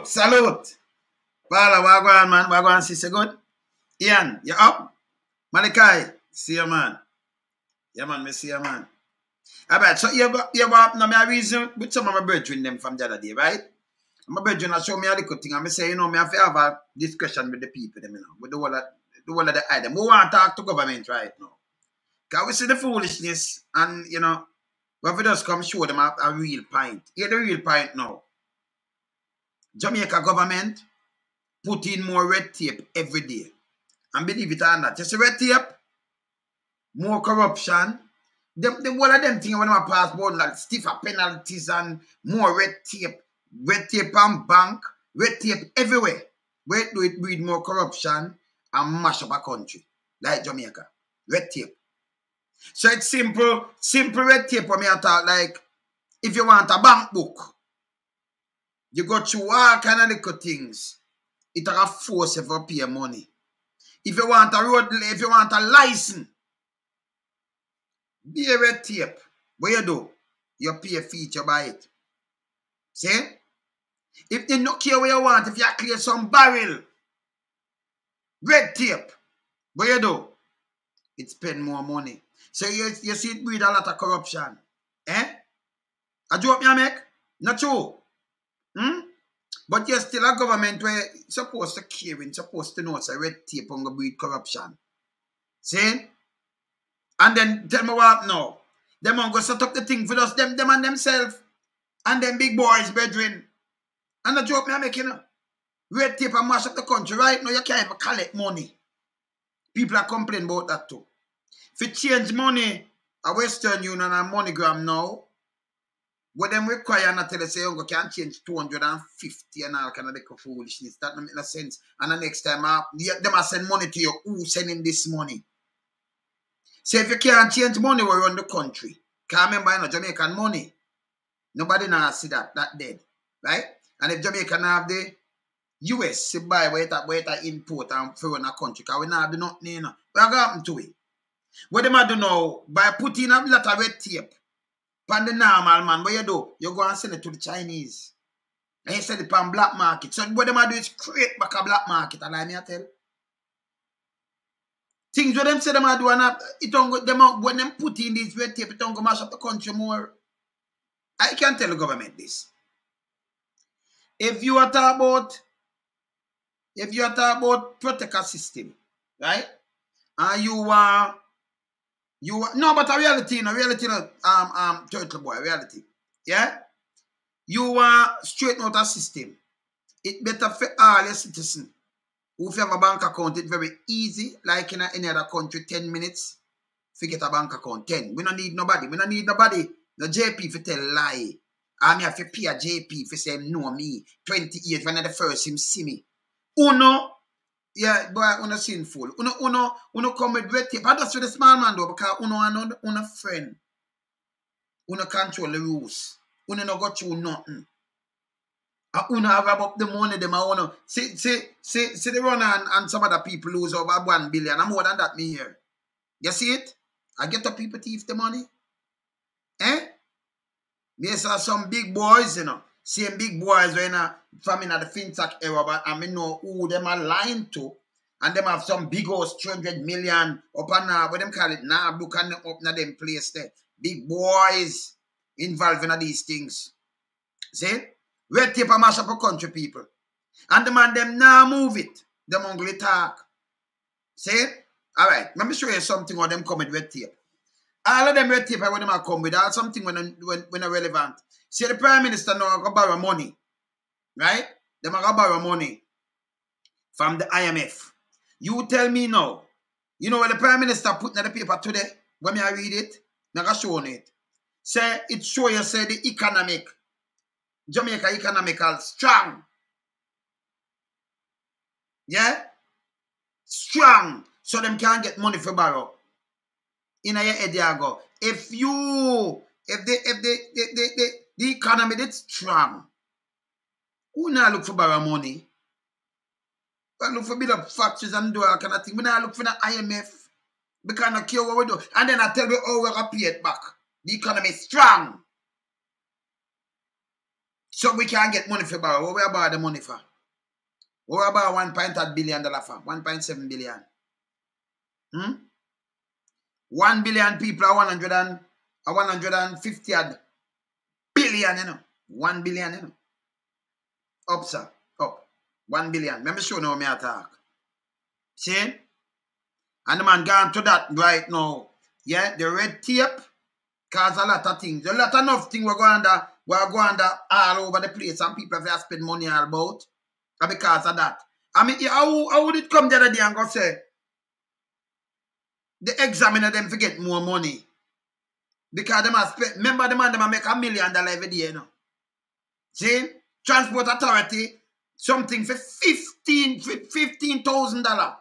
Salute. Paula, wagwan, man. Wagwan, sister, good? Ian, you up? Malachi, see you, man. Yeah, man, me see you, man. All right, so you now me a reason with some of my brethren them from the other day, right? My brethren are show me a little thing, and me say, me have to have a discussion with the people, them, with the whole of the item. We want to talk to government right now. Because we see the foolishness, and, we have to just come show them a real point. Here's the real point now. Jamaica government put in more red tape every day. And believe it or not, you see red tape, more corruption. One of them things when I pass board like stiffer penalties and more red tape on bank, red tape everywhere. Where do it breed more corruption and mash up a country like Jamaica? Red tape. So it's simple red tape for me to talk like if you want a bank book, you go through all kind of little things. It will force you to pay money. If you want a license, be a red tape. What you do? You pay a fee to buy it. See? If you don't care what you want, if you clear some barrel, red tape. What you do? It spend more money. So you see it breed a lot of corruption. A joke me make? Not true. But you're still a government where supposed to care and supposed to know it's a red tape on the breed corruption. See? And then tell me what now. Them on go set up the thing for us, them and themselves. And them big boys, brethren. And the joke me I make, red tape and mash up the country. Right now you can't even collect money. People are complaining about that too. If you change money, a Western Union and MoneyGram now, what them require not tell us say you can change 250 and all kind of like foolishness. That don't make no sense. And the next time them a send money to you, who sending this money? So if you can't change money, we run the country. Can't remember Jamaican money. Nobody now see that dead. Right? And if Jamaica now have the US to buy where it import and for run a country, because we now have the nothing, What happened to it? What them I do now, by putting a lot of red tape, pan the normal man, what you do? You go and sell it to the Chinese. And you sell it pan black market. So what them I do is create back a black market, and I may tell. Things what them say them I do, and it don't go, them when them put in this red tape, it don't go mash up the country more. I can't tell the government this. If you are talking about protect a system, right? And you are no, but a reality, turtle boy, reality. Yeah? You are straighten out a system. It better for all your citizens. If you have a bank account, it's very easy, like in any other country, 10 minutes, to get a bank account. 10. We don't need nobody. We don't need nobody. No JP for tell lie. I have to pay a JP for say him know me. 20 years when the first him see me. Uno, yeah, boy, uno sinful. Uno come with red tape. I just for the small man though, because uno friend. Uno control the rules. Uno no go through nothing. Uno wrap up the money, them uno. See the runner and some other people lose over 1 billion. And more than that, me here. You see it? I get the people thief the money. Me saw some big boys, Same big boys when from in the fintech era, but I mean know who them are lying to. And them have some big house, 300 million up on what them call it now, look and up na them place there. Big boys involved in these things. See? Red tape and mash up a country people. And the man them now move it. Them only talk. See? Alright, let me show you something how them come with red tape. All of them red tape when them are come with all something when relevant. See the Prime Minister now go borrow money. Right? Them are going to borrow money from the IMF. You tell me now. You know what the Prime Minister put in the paper today? When me I read it, now show it. Say it show you say the economic, Jamaica economical strong. Yeah? Strong. So them can't get money for borrow. In your head you go. If the economy is strong, who now look for borrow money? We look for build up factories and do all kind of thing. We now look for the IMF. Because I care what we do. And then I tell you how we're going to pay it back. The economy is strong. So we can get money for borrow. What we borrow the money for? What we borrow $1.8 billion for? 1.7 billion. 1 billion people are 150 billion, you know. 1 billion, you know. Up, sir. Up. 1 billion. Let me show you how me attack. See? And the man gone to that right now. Yeah, the red tape cause a lot of things. A lot of things we're going under all over the place, and people have to spend money all about. And because of that. I mean, how would it come the other day and go say the examiner them to get more money? Because they must spend, remember the man they make $1 million every day, you know. See? Transport Authority, something for $15,000.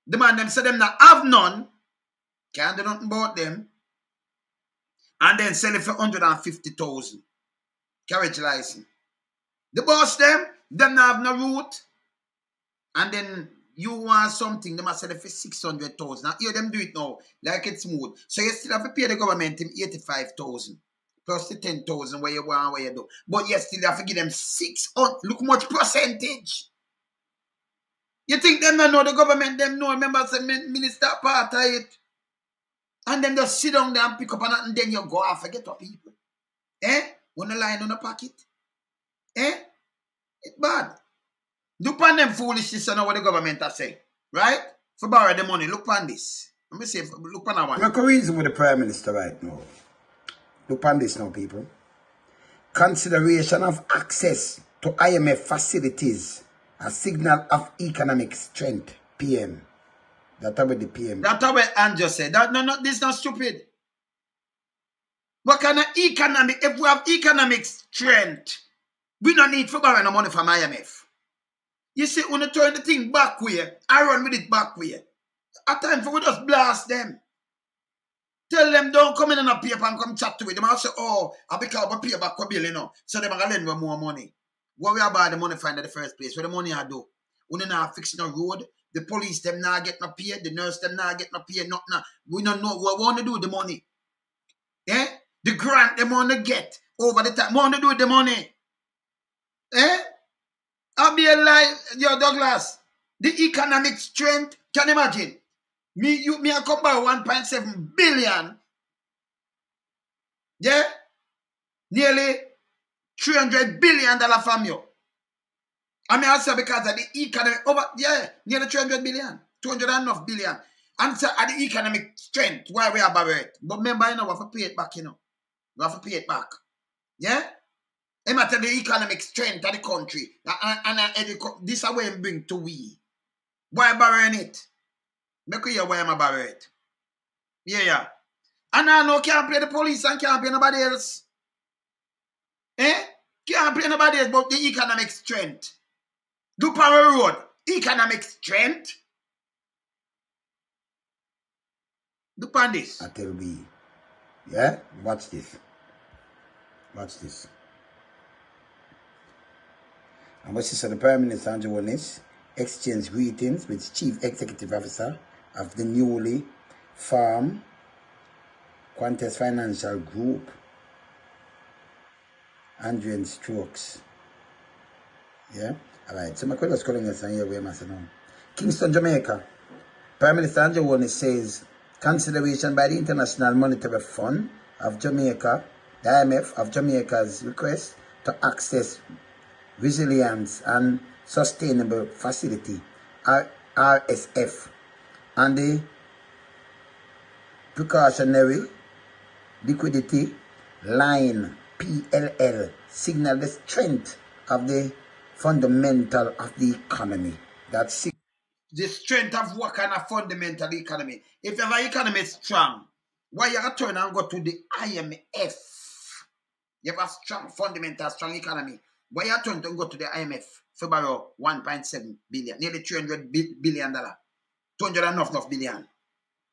The man them say them not have none, can't do nothing about them, and then sell it for $150,000. Carriage license. The boss them not have no route, and then you want something, they must sell it for $600,000. Now hear them do it now, like it's smooth. So you still have to pay the government him $85,000 plus the $10,000 where you want, where you do. But you still have to give them 600. Look much percentage. You think them not know the government? Them know. Remember, say minister part of it, and then just sit down there and pick up on it, and then you go and forget what people. On the line on the pocket. It's bad. Look on them foolishness and what the government has said. Right? For borrow the money. Look on this. Let me say, look on that one. Look a reason with the Prime Minister right now. Look on this now, people. Consideration of access to IMF facilities. A signal of economic strength. PM. That's what the PM. That's what Andrew said. This is not stupid. What kind of economic, if we have economic strength, we don't need to borrow no money from IMF. You see, when you turn the thing back way, I run with it back way. At time for we just blast them. Tell them don't come in on a paper and come chat to it. Them also say, oh, I become a pay back a bill, you know. So they're going to lend me more money. What we about the money find in the first place? Where the money I do? We not fixing no road. The police them not get no pay. The nurse them not get no pay. Nothing. We don't know what we want to do with the money. The grant them want to get over the time. Want to do with the money. I'll be alive, yo Douglas. The economic strength, can you imagine? Me I come by 1.7 billion. Yeah? Nearly $300 billion from you. I mean, also because of the economic, nearly 300 billion, 200 and enough billion. And so at the economic strength, why we are borrowed. But remember, you know, we have to pay it back, you know. We have to pay it back. Yeah? It matter the economic strength of the country. And this is where we bring to we. Why borrowing it? Make you hear why I'm borrowing it. Yeah. And I know can't play the police and can't play nobody else. Can't play nobody else but the economic strength. Do Power Road, economic strength. Do pan this. I tell we. Yeah? Watch this. Watch this. And what she said, the Prime Minister Andrew Holness exchanged greetings with Chief Executive Officer of the newly formed Qantas Financial Group, Adrian Stokes. Yeah? Alright, so my question is calling us and here we are now. Kingston, Jamaica. Prime Minister Andrew Holness says consideration by the International Monetary Fund of Jamaica, the IMF of Jamaica's request to access Resilience and Sustainable Facility, RSF, and the Precautionary Liquidity Line, PLL, signal the strength of the fundamental of the economy. That's the strength of what kind of fundamental economy. If your economy is strong, why you have to turn and go to the IMF? You have a strong, fundamental, strong economy. Why you turn to go to the IMF for borrow 1.7 billion, nearly $300 billion, 200 and enough billion.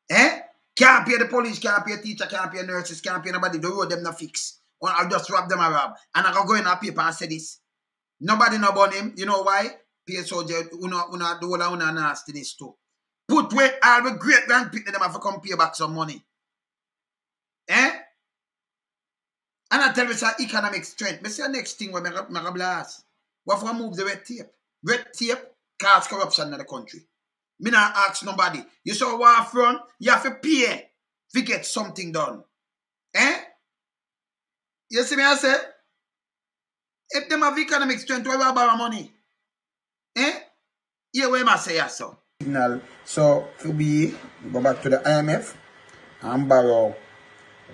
Can't pay the police, can't pay teacher, can't pay nurses, can't pay nobody. The road them not fix. Or I'll just rob them around. And I go in a paper and say this. Nobody know about him. You know why? Pay soldier, una do all una nastiness too. Put where all the great grandparents them have to come pay back some money. And And I tell you, it's economic strength. I say the next thing where I blast. What if we move the red tape? Red tape cause corruption in the country. Me not ask nobody. You saw war front, you have to pay to get something done. Eh? You see me I say? If them have economic strength, why we borrow money? Eh? Here where I say so. Signal. So we go back to the IMF and borrow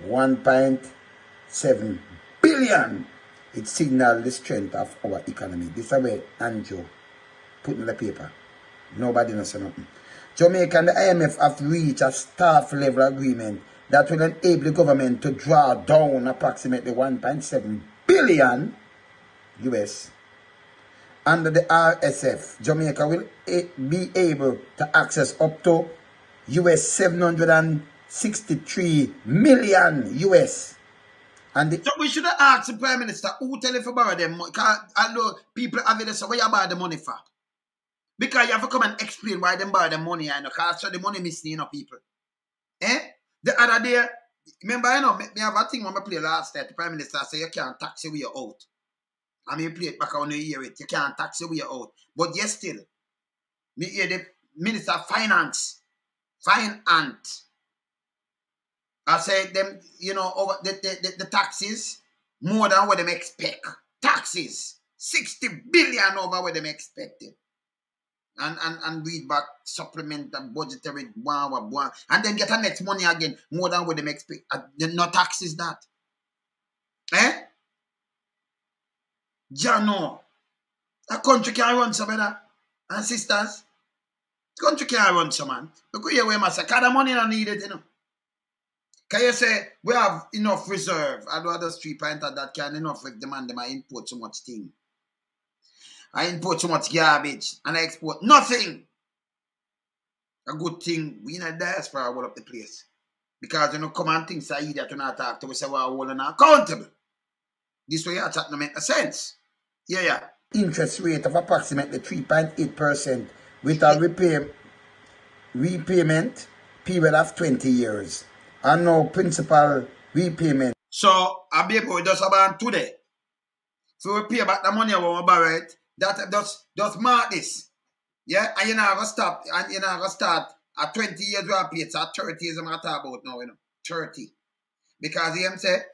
1.7 billion. It signals the strength of our economy. This is where Andrew put in the paper. Nobody knows nothing. Jamaica and the IMF have reached a staff level agreement that will enable the government to draw down approximately 1.7 billion US. Under the RSF, Jamaica will be able to access up to US 763 million US. And so we should have asked the Prime Minister who tell you to borrow them money. Because I know people have it, so where you borrow the money for? Because you have to come and explain why they borrow the money, I know, because so the money missing, you know, people. Eh? The other day, remember, you know, me have a thing when I play last night, the Prime Minister said you can't tax your way out. I mean, play it back on the hear it. You can't tax your way out. But yes, still, me hear the Minister of Finance, I say them, you know, over the taxes more than what them expect. Taxes 60 billion over what them expected. And read back supplement and budgetary one, and then get a next money again more than what them expect. No taxes that. Eh? No. A country can run some better. And sisters, country can run some man. Look here where I say, because the money not needed, you know. Can you say we have enough reserve? I do other 3 points that can enough with demand them I import so much thing. I import so much garbage and I export nothing. A good thing, we in a diaspora all up the place. Because you know, come and things are that you not talk to, we say we're all accountable. This way, that don't make sense. Yeah. Interest rate of approximately 3.8% with a repayment period of 20 years. And no principal repayment. So, I'll be able to just about today. So, we pay back the money when we borrow it. That just mark this. Yeah, and you're not going to stop. And you're not going to start at 20 years we pay. It's at 30 years I'm going to talk about now, you know. 30. Because he say,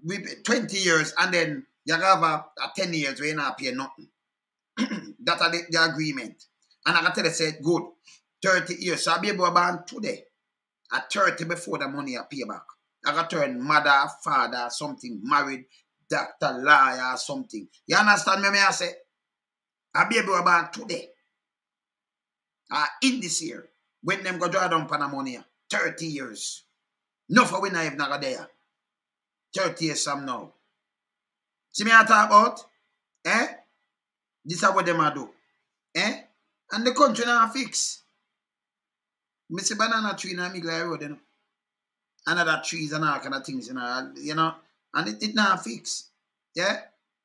we 20 years and then you have a 10 years where you're not paying nothing. That's the agreement. And I can tell you, say, good. 30 years. So I'll be able to born today. At 30 before the money I pay back. I got turn mother, father, something, married, doctor, lawyer, something. You understand me? I say, I'll be able to born today. In this year, when them go draw down for the money, 30 years. No for we not even there. 30 years from now. See me I talk about? Eh? This is what them a do. Eh? And the country now fix. Me see banana tree in the middle of the road, you know. Another trees and all kind of things, you know. And it now fix. Yeah?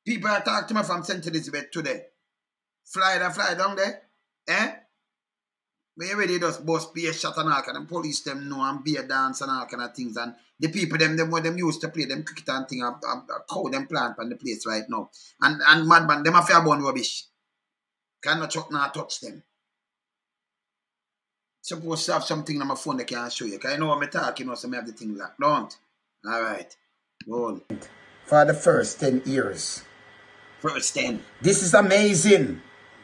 People are talking to me from St. Elizabeth today. Fly down there. Eh? When they just bust beer shot and all kind of police them know and beer dance and all kind of things. And the people them when them used to play them cricket and thing cow them plant on the place right now. And madman, them a fair born rubbish. Cannot chuck now touch them. Supposed to have something on my phone that can show you. Because I know what I'm talking about, so I have the thing locked. Don't. Alright. Go on. For the first 10 years. First 10. This is amazing.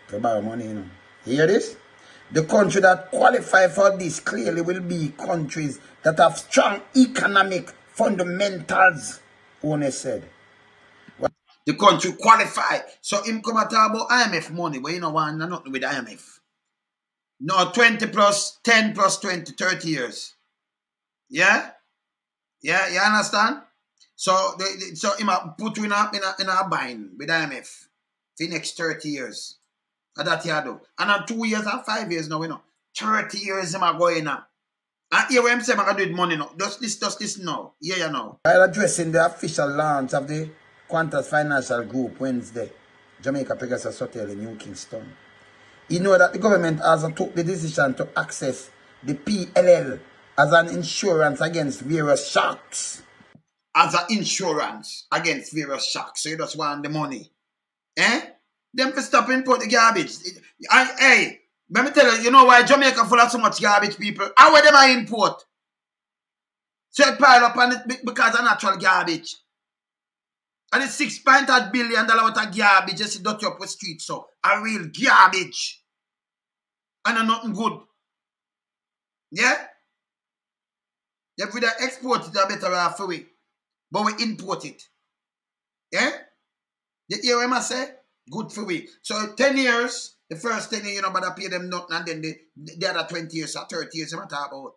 To borrow money, you know. You hear this? The country that qualify for this clearly will be countries that have strong economic fundamentals, One said. The country qualify. So him come and talk about IMF money, but you know want nothing with IMF. No, 20 plus, 10 plus 20, 30 years. Yeah? Yeah, you understand? So so him put you in a bind with IMF for the next 30 years. And that you do. And on 2 years and 5 years now, you know. 30 years him are going now. And here where I'm saying I'm going to do with money now. Just this now. Yeah, you know. While addressing the official launch of the Qantas Financial Group Wednesday, Jamaica Pegasus Hotel in New Kingston, you know that the government also took the decision to access the PLL as an insurance against various shocks. as an insurance against various shocks. So you just want the money. Them for stop import the garbage. Hey, let me tell you, you know why Jamaica full of so much garbage, people? How are them I import? So it pile up on it because of natural garbage. And it's $6.8 billion worth of garbage just dot up with streets. So a real garbage. And nothing good. Yeah? If we don't export it, a better off away. But we import it. Yeah? You hear what I say? Good for we. So 10 years, the first 10 years, you know, but I pay them nothing, and then the other 20 years or 30 years, you talk about.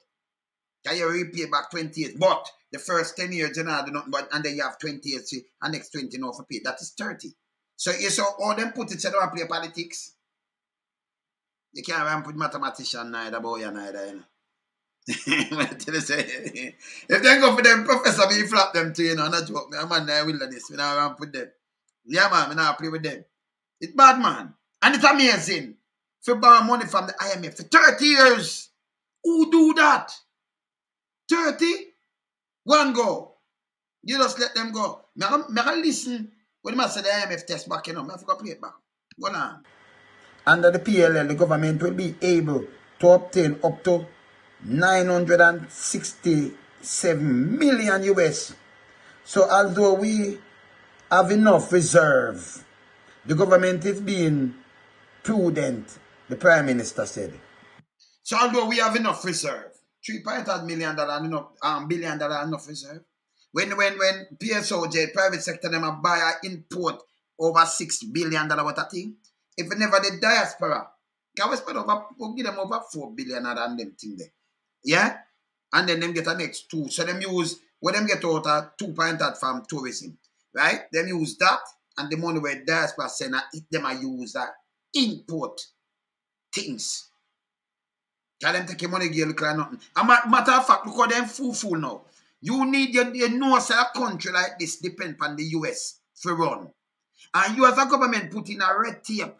Can you repay back 20 years? But the first 10 years, you know, do nothing, but, and then you have 20 years, and next 20 you know for pay. That is 30. So you saw all them put it, so they don't play politics. You can't run put mathematician neither, boy, neither, you know. If they go for them professor, we flap them too, you know, not joke. I'm on the wilderness, we not run put them. Yeah, man, we not play with them. It's bad, man. And it's amazing. If you borrow money from the IMF for 30 years, who do that? 30? One go. You just let them go. I listen when I say the IMF test back, you know, I forgot to play it back. Go on. Under the PLL, the government will be able to obtain up to 967 million US. So although we have enough reserve, the government is being prudent, the Prime Minister said. So although we have enough reserve, $3.8 billion enough reserve. When PSOJ, private sector, them buy or import over $6 billion worth of thing, if we never the diaspora, can we spend over, we'll give them over $4 billion than them thing there. Yeah? And then them get the next 2. So them use, when them get out of 2.8 from tourism, right? Them use that, and the money where diaspora send, them I use that import things. Tell them take your money, girl, look like nothing. And matter of fact, look how them fool now. You need, you know, say a country like this depend on the US for run. And you as a government put in a red tape.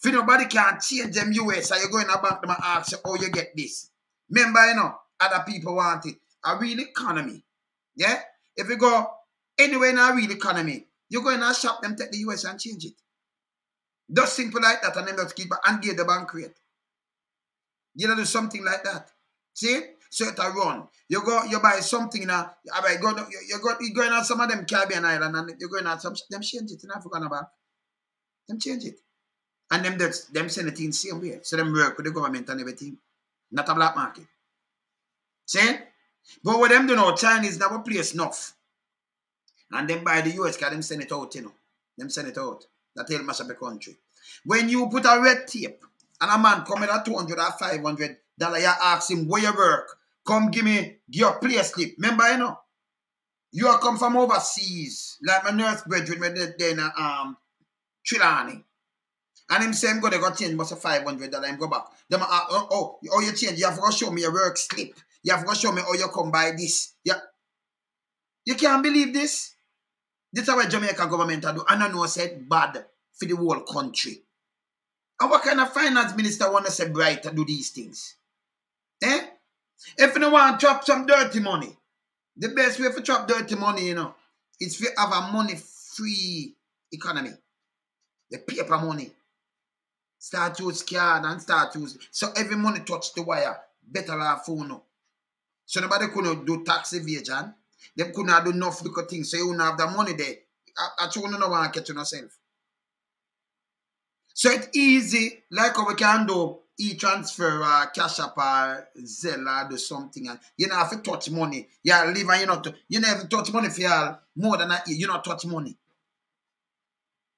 If nobody can change them US, and you go in a bank them and ask you how you get this. Remember, you know, other people want it. A real economy. Yeah? If you go anywhere in a real economy, you go in a shop, them take the US and change it. Just simple like that, and then just keep it and give the bank rate. You know, do something like that. See? So it a run. You go, you buy something now. You go in on some of them Caribbean island, and you go in on some, them change it in Africa about. Them change it. And them send it in the same way. So them work with the government and everything. Not a black market. See? But what them do now, Chinese never place enough. And then buy the US, because them send it out, you know. Them send it out. That help mash up the country. When you put a red tape, and a man come in at $200 or $500, you ask him where you work. Come give your play slip. Remember, you know, you are come from overseas, like my nurse brethren when they're in Trelawney. And him say, I'm going to go change but $500 and go back. Them oh, you change, you have to show me your work slip. You have to show me how you come by this. Yeah. You can't believe this. This is what Jamaica government do. And I know I said bad for the whole country. And what kind of finance minister want to say bright to do these things? Eh? If you don't want to chop some dirty money, the best way to chop dirty money, you know, is to have a money-free economy. The paper money. Start use card and start use. So every money touch the wire. Better have phone now. So nobody couldn't do tax evasion. They couldn't do enough little things. So you wouldn't have the money there. Actually, you don't want to catch yourself. So it's easy, like how we can do e-transfer, Cash App, Zelle, do something. And you don't have to touch money. You live and you never touch money for you more than a year. You don't touch money.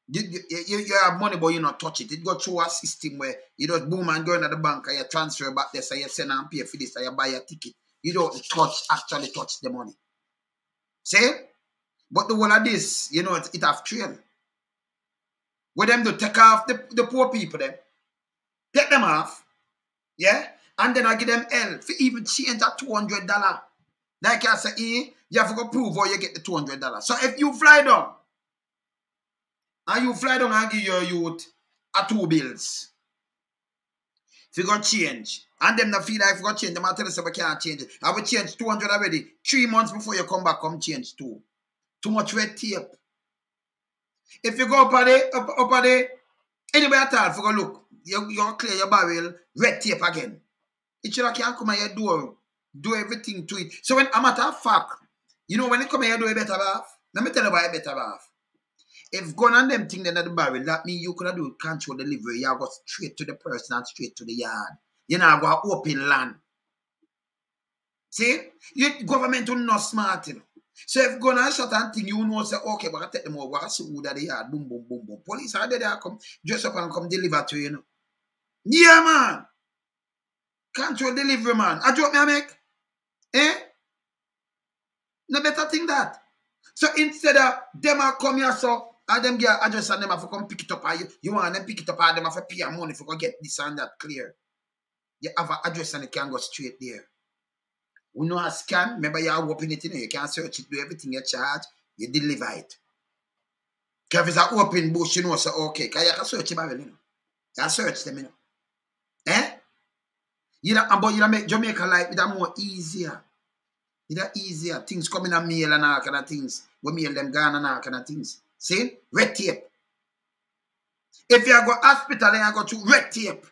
You have money, but you not touch it. It go through a system where you just boom and go into the bank and you transfer back there, so you send and pay for this, and you buy a ticket. You don't actually touch the money. See? But the whole of this, you know, it have trail. Where them to take off the poor people them. Take them off. Yeah? And then I give them help for even change that $200. Like I say, you have to go prove how you get the $200. So if you fly down, and give your youth a 2 bills. If you got change, and them not feel like if you got change, them I tell us we can't change it. I will change 200 already. 3 months before you come back, come change 2. Too much red tape. If you go up at the anybody at all, for go look, you clear your barrel, red tape again. It should can't come at your door, do everything to it. So when a matter of fact, you know when it come at your door, you better have. Let me tell you why you better have. If gun and them thing then at the barrel, that means you could do control delivery. You go straight to the person and straight to the yard. You know, go open land. See? Government will not smart. You know? So if gun and shot and thing, you know, say, okay, but I take them over. I see who that the yard. Boom, boom, boom, boom. Police are there, come dress up and come deliver to you know. Yeah, man. Control delivery, man. I joke me, I make. Eh? No better thing that. So instead of them are come here, so and them get address and them have to come pick it up. You want them pick it up and them have to pay money for go get this and that clear. You have an address and it can go straight there. We know a scan, remember you are open it in you can search it, do everything you charge, you deliver it. If it's an open bush, you know, so okay, because you can search them, you know. You can search them, you know. Eh? You know, but you know, make Jamaica life that more easier. It's easier. Things coming on mail and all kind of things. We mail them gone and all kind of things. See? Red tape. If you go hospital, then you go to red tape.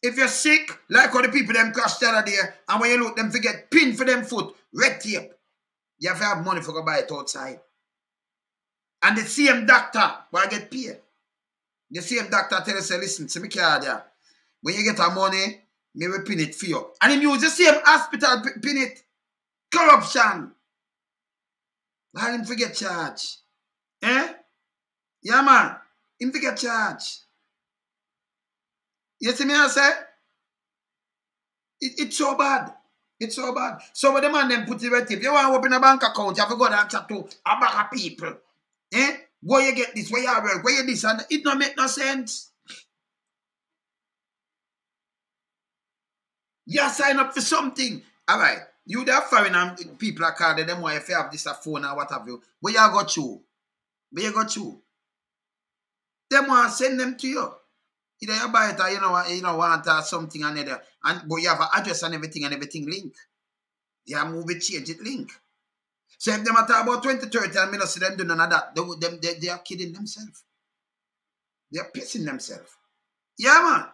If you're sick, like how the people them crash the other day, and when you look, them forget pin for them foot, red tape. You have to have money for go buy it outside. And the same doctor will get paid. The same doctor tell you, say, listen, see me card there. When you get our money, me will pin it for you. And him use the same hospital pin it. Corruption. Why him forget charge? Eh? Yeah, man. Him forget charge. You see me I say? It's so bad. It's so bad. So when the man them put the red tape, you want to open a bank account, you have to go down and chat to a bag of people. Eh? Where you get this, where you work, where you this, and it don't make no sense. You sign up for something. All right. You there foreign and people are carded them why if you have this a phone or what have you. Where you got through? Where you got through? Them want to send them to you. Either you buy it or you know want something and other. But you have an address and everything link. You have move it, change it link. So if them are talk about 2030 and me not see them do none of that, they are kidding themselves. They are pissing themselves. Yeah, man.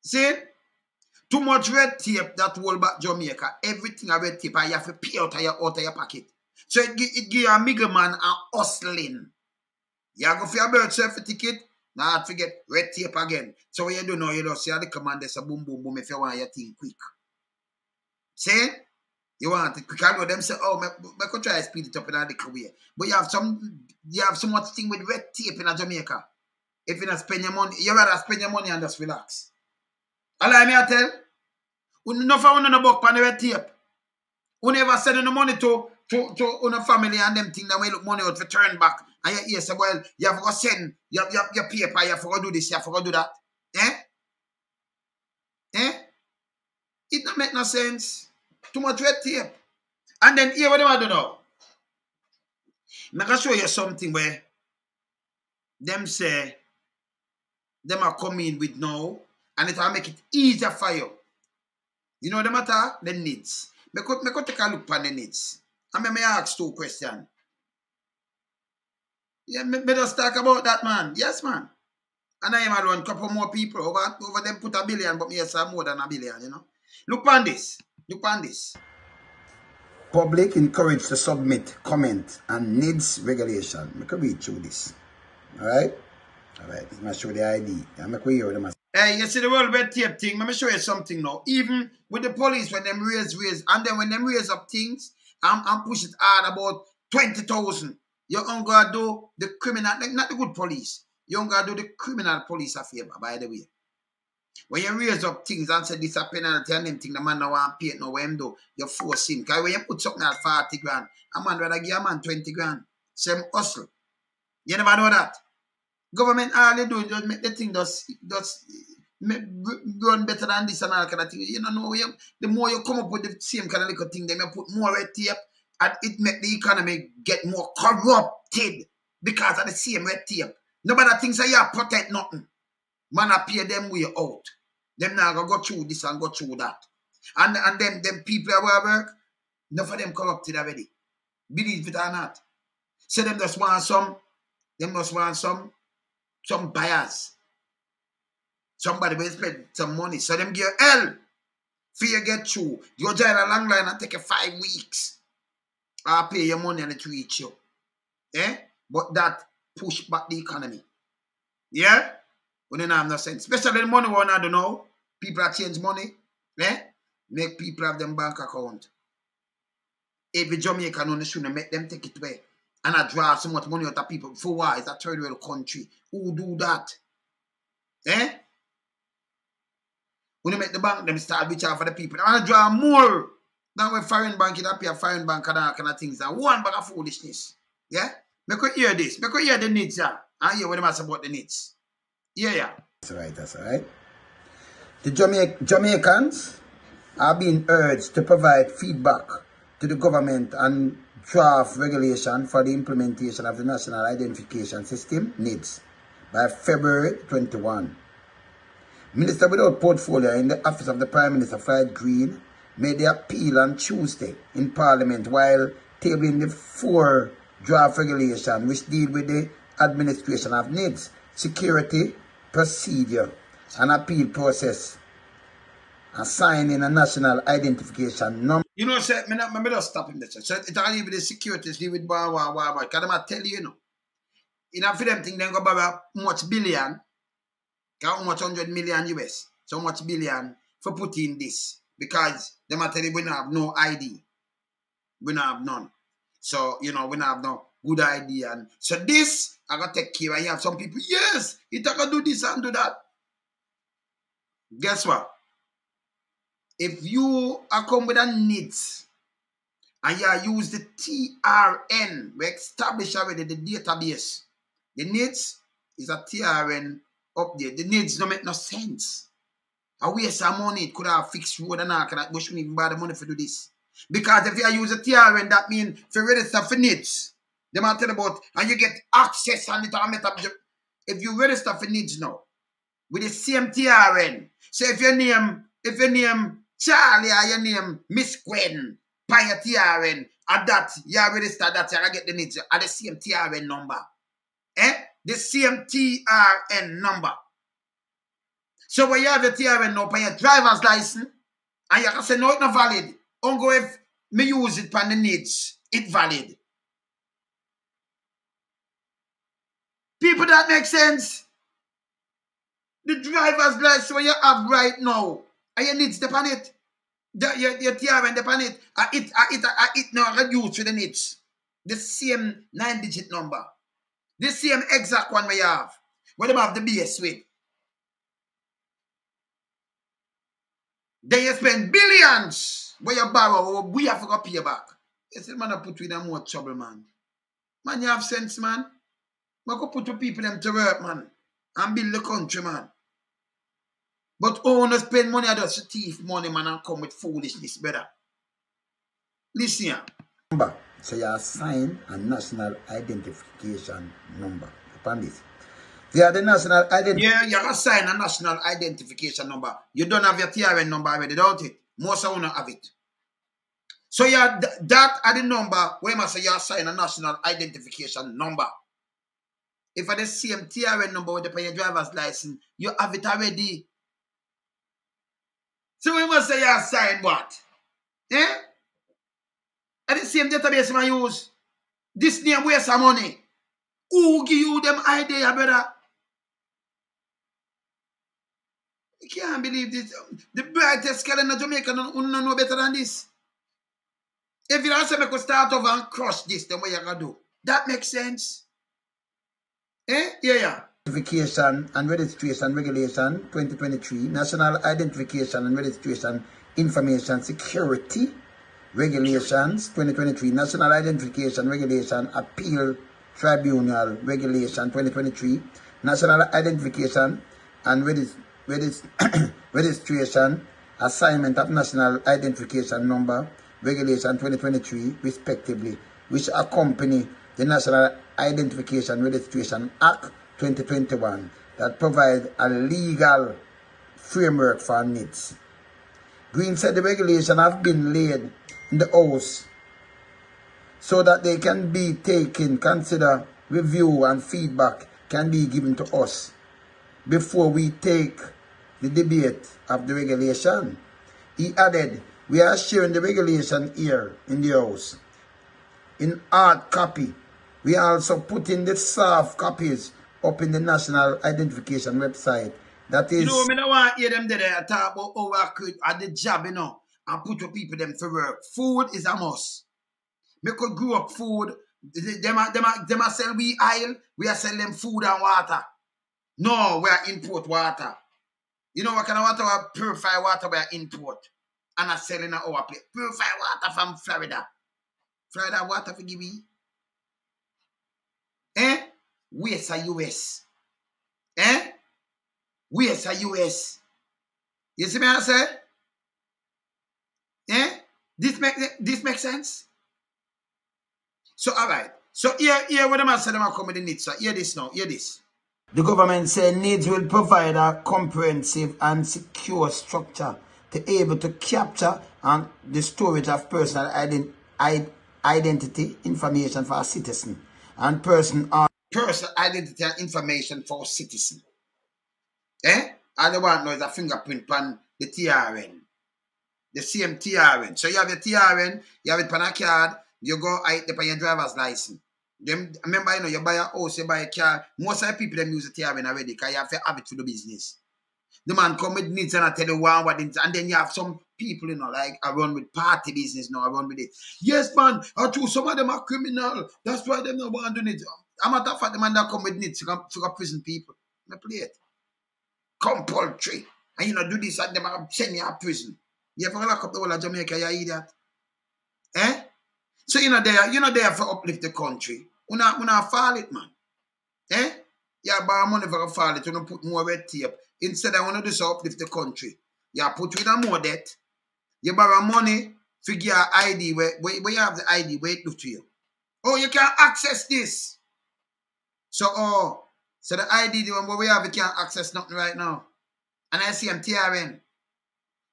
See? Too much red tape that hold back Jamaica. Everything a red tape, and you have to pay out of your pocket. So it give you a middleman and hustling. You go for your birth certificate, now forget red tape again. So what you do now, you don't see how the command say boom, boom, boom if you want your thing quick. See? You want it quick. I know them say, oh, I could try to speed it up in a little way. But you have so much thing with red tape in Jamaica. If you don't spend your money, you rather spend your money and just relax. Allow me to tell. Enough of no buck on the red tape. You never send no money to your family and them thing that we look money out for turn back. And you hear say, well, you have to go send your paper, you have to go do this, you have to go do that. It don't make no sense. Too much red tape. And then here what them I do now. I'm going to show you something where them say them are coming with now and it will make it easier for you. You know the matter? The needs. Me could take a look at the needs. And me ask 2 questions. Yeah, me just talk about that, man. Yes, man. And I am alone, couple more people. Over them put 1 billion, but me say more than 1 billion, you know. Look on this. Look on this. Public encouraged to submit comment and needs regulation. I can read through this. Alright? Alright, I'm going to show the ID. I'm going to hear them. Hey, you see the world red tape thing? Let me show you something now. Even with the police, when them raise, and then when them raise up things, and push it hard about 20,000, you're going to do the criminal, not the good police. You're going to do the criminal police a favor, by the way. When you raise up things and say this a penalty and them thing, the man don't want to pay it now, what him do, you force him. Because when you put something at 40 grand, a man rather give a man 20 grand. Same hustle. You never know that. Government, all they do is just make the thing just run better than this and all kind of thing. You know, the more you come up with the same kind of little thing, then you put more red tape and it make the economy get more corrupted because of the same red tape. Nobody thinks that you protect nothing. Man appear them way out. Them now go through this and go through that. And them people who work, enough of them corrupted already. Believe it or not. So them just want some buyers. Somebody will spend some money. So them give hell for you get through. You join a long line and take you 5 weeks. I'll pay your money and it reach you. Yeah? But that push back the economy. Yeah? We don't have no sense. Especially the money one I don't know. People are change money. Yeah? Make people have them bank account. Every Jamaican on the shouldn't make them take it away. And I draw so much money out of people. For why? It's a third world country. Who do that? Eh? When you make the bank, them start reach out for the people. I want to draw more than when foreign bank, it appear foreign bank and that kind of things. And one bag of foolishness. Yeah? Make you hear this. Make you hear the needs, yeah. And hear what they say about the needs. Yeah. That's all right. The Jamaicans are being urged to provide feedback to the government and draft regulation for the implementation of the National Identification System, NIDS, by February 21. Minister without portfolio in the office of the Prime Minister, Floyd Green, made the appeal on Tuesday in Parliament while tabling the 4 draft regulations which deal with the administration of NIDS, security, procedure, and appeal process, assigning a national identification number. You know, sir, me just stop him there. So it only with the security, deal with wah. Because I'm tell you, you know, for them thing, they go borrow much billion, how much 100 million US, so much billion for putting this. Because they tell you we don't have no ID. We don't have none. So, you know, we don't have no good ID. And so this, I got to take care. I have some people, yes, it got to do this and do that. Guess what? If you are come with a NIDS and you use the TRN, we establish already the database. The NIDS is a TRN update. The NIDS don't make no sense. A waste of money, it could have fixed road and all that. We shouldn't even buy the money for do this. Because if you use a TRN, that means if you register for NIDS, they might tell about, and you get access on it. If you register for NIDS now, with the same TRN, so if your name Charlie or your name Miss Gwen, by your TRN, at that, you register that, you get the NIDS at the same TRN number. The same TRN number. So when you have the TRN now by your driver's license, and you can say, no, it's not valid. Ongo if me use it on the NIDS, it's valid. People, that makes sense. The driver's license what you have right now, and you need to depend it. Your TRN depend it. It now reduce with the NIDS. The same 9-digit number. The same exact one we have. What them have the base with. Then you spend billions where you borrow, we have to go pay back. You say, man, I put you in more trouble, man. Man, you have sense, man. Man, go put the people them to work, man. And build the country, man. But owners spend money, I just thief money, man, and come with foolishness, brother. Listen here. Number. So you assign a national identification number upon this. They are the national identification. Yeah, you assign a national identification number. You don't have your TRN number already, don't it? Most of you don't have it. So yeah, that are the number where you must say you assign a national identification number. If it's the same TRN number with your driver's license, you have it already. So we must say you assign what? Eh? And the same database you use. This name waste some money. Who give you them idea, brother? You can't believe this. The brightest girl in Jamaica don't know better than this. If you don't say we could start over and crush this, then what you gonna do? That makes sense. Eh? Yeah. Identification and Registration Regulation 2023, National Identification and Registration Information Security Regulations 2023, National Identification Regulation Appeal Tribunal Regulation 2023, National Identification and Registration Assignment of National Identification Number Regulation 2023, respectively, which accompany the National Identification Registration Act 2021 that provide a legal framework for NIDS. Green said the regulation have been laid in the House so that they can be taken, consider, review, and feedback can be given to us before we take the debate of the regulation. He added, we are sharing the regulation here in the house in hard copy. We are also putting the soft copies up in the National Identification website. That is... You know, I don't want to hear them there talk about how I could at the job, you know, and put your people them to work. Food is a must. We could grow up food. Them a sell we oil. We are selling them food and water. No, we are import water. You know what kind of water? Purified water we are import. And are selling at our place. Purified water from Florida. Florida water for give me. Where's a US? Where's a US? You see me I say? This makes sense? So alright. So here what I say them come with the needs. So hear this now. Hear this. The government said NIDS will provide a comprehensive and secure structure to able to capture and the storage of personal identity information for a citizen and personal identity and information for a citizen. All they want now is a fingerprint on the TRN. The same TRN. So you have your TRN, you have it on a card, you go on your driver's license. Remember, you know, you buy a house, you buy a car. Most of the people them use the TRN already because you have to have it for the business. The man come with needs and I tell you what it is. And then you have some people, you know, like I run with party business now, I run with it. Yes, man, I choose some of them are criminal. That's why them not want to do it. I'm not a fact the man that come with needs to prison people. I play it. Compulsory. And you know, do this and them are send you to prison. You ever lock up the whole of Jamaica, you idiot? So you're not there for uplift the country. You not fall it, man. You borrow money for a fall it, you don't put more red tape. Instead, I want to do so uplift the country. You put with a more debt. You borrow money, figure ID, where you have the ID, where it look to you. Oh, you can't access this. So the ID, the one where we have, you can't access nothing right now. And I see I'm TRN.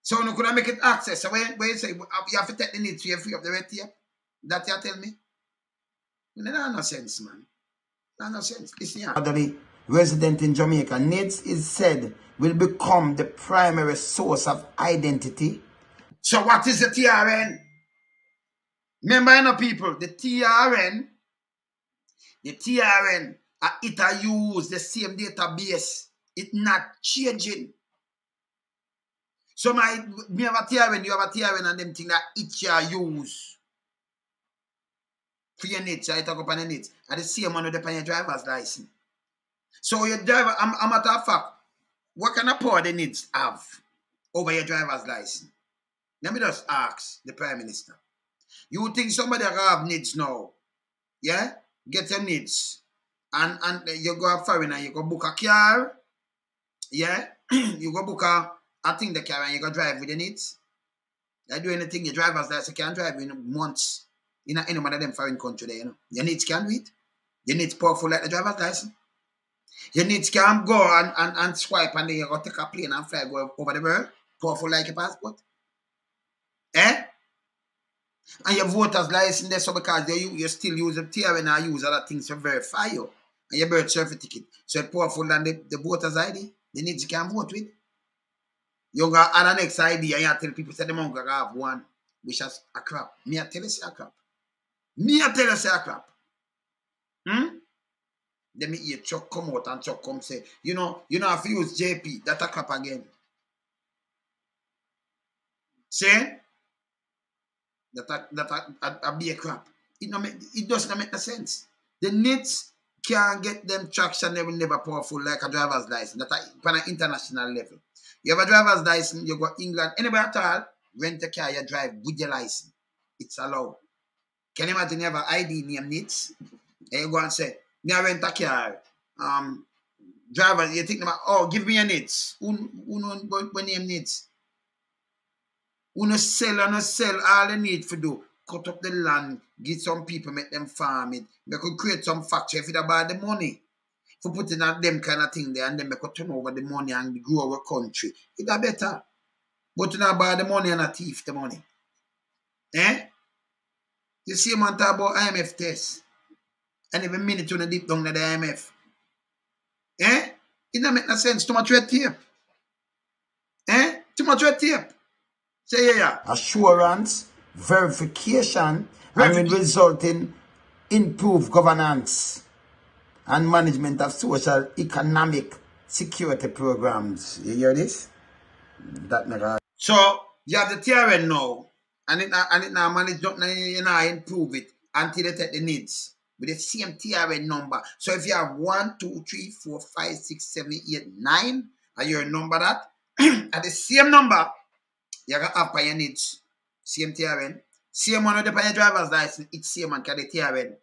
So you could make it access. So when you say you have to take the need to free up the red tape, that you tell me? That no sense, man. That no sense. Listen here. Elderly resident in Jamaica, NIDS is said will become the primary source of identity. So what is the TRN? Remember, you know, people, the TRN, it use the same database. It's not changing. So me have a TRN, you have a TRN, and them thing that it you use for your NIDS, so you talk upon the NIDS. And the same one with your driver's license. So your driver, a matter of fact, what kind of power the NIDS have over your driver's license? Let me just ask the Prime Minister. You think somebody have NIDS now? Yeah? Get your NIDS. And you go a foreign and you go book a car. Yeah? You go book the car and you go drive with the NIDS. You do anything, your driver's license can drive in months. In any one of them foreign country there, you know. Your NIDS can do it. Your NIDS powerful like the driver's license. Your NIDS can go and swipe and then you go take a plane and fly go over the world. Powerful like your passport. And your voter's license there, so because you still use the TRN and use other things to verify you. And your birth certificate. So it's powerful than the voter's ID. The NIDS you can vote with. You got add an next ID and you tell people say the monk have one, which is a crap. Me I tell you say a crap. Me I tell you say a crap. Then me hear Chuck come out and Chuck come say, you know if you use JP, that a crap again. See? That be a crap. It doesn't make no sense. The NIDS can't get them traction, they will never powerful like a driver's license. That's on an international level. You have a driver's license, you go England, anybody at all, rent a car, you drive with your license. It's allowed. Can you imagine you have an ID name NIDS? And you go and say, me I rent a car. Driver, you think about, oh, give me a NIDS. Who name NIDS? Who no sell all they need to do. Cut up the land, get some people, make them farm it. They could create some factory if it about the money. For putting out them kind of thing there and then they could turn over the money and grow our country. It's better. But you know about the money and a thief the money. You see a man talk about IMF test. And every minute when I deep down to the IMF. Eh? It don't make no sense. Too much red tape. Eh? Too much red tape. Say yeah. Assurance, verification, and will result in improved governance and management of social, economic, security programs. You hear this? That make So you have the TRN now, and it now manage not improve it until they take the needs with the same TRN number. So if you have 1, 2, 3, 4, 5, 6, 7, 8, 9, and you number that, at the same number, you can have by your needs. Same TRN. Same one with the your driver's license, it's same one can the TRN.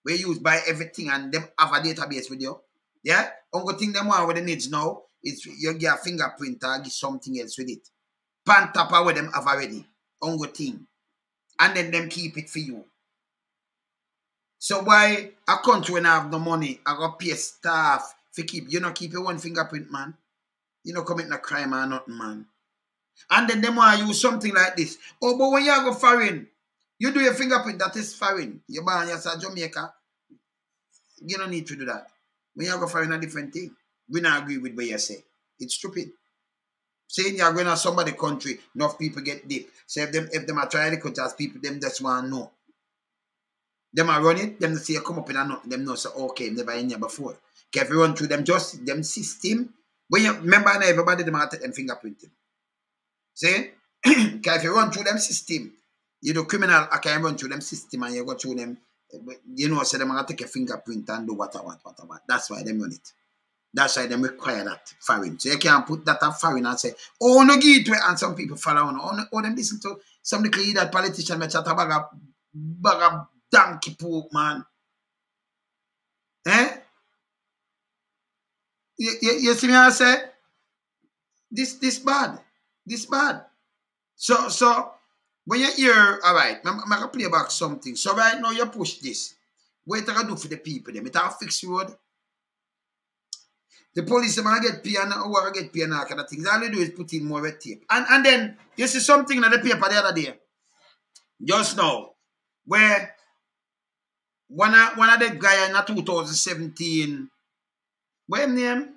We use by everything and them have a database with you. Yeah? Only thing them want with the needs now is you get a fingerprint or get something else with it. Pan tap with them have already. Only thing. And then them keep it for you. So why a country when I have no money, I got pay staff for keep, you know, keep your one fingerprint, man. You know, commit no crime or nothing, man. And then them want to use something like this. Oh, but when you go foreign, you do your fingerprint, that is foreign. You born yourself Jamaica. You don't need to do that. When you go foreign, a different thing. We don't agree with what you say. It's stupid. Saying you're going to somebody's country, enough people get deep. So if them are trying to cut as people, them just want to know. Them are run it, them say you come up in and nothing, them know so okay, never in here before. Okay, if you run through them just them system, when you remember now everybody them take them fingerprinting. See? Okay, if you run through them system, you do criminal, I can run through them system and you go through them, you know, so them are take a fingerprint and do what. That's why them run it. That's why them require that foreign. So you can't put that up foreign and say, oh, no give it to it, and some people follow on. Oh, them listen to some little that politician that chat about bag of donkey poop, man. Eh? You see me I say? This bad. This bad. So when you hear, all right, I'm going to play back something. So right now you push this. What you do for the people? Them? It will fix road. The police are going to get paid and who get paid and all kind of things. All you do is put in more red tape. And then you see something in the paper the other day. Just now. Where one of the guy in 2017, what his name?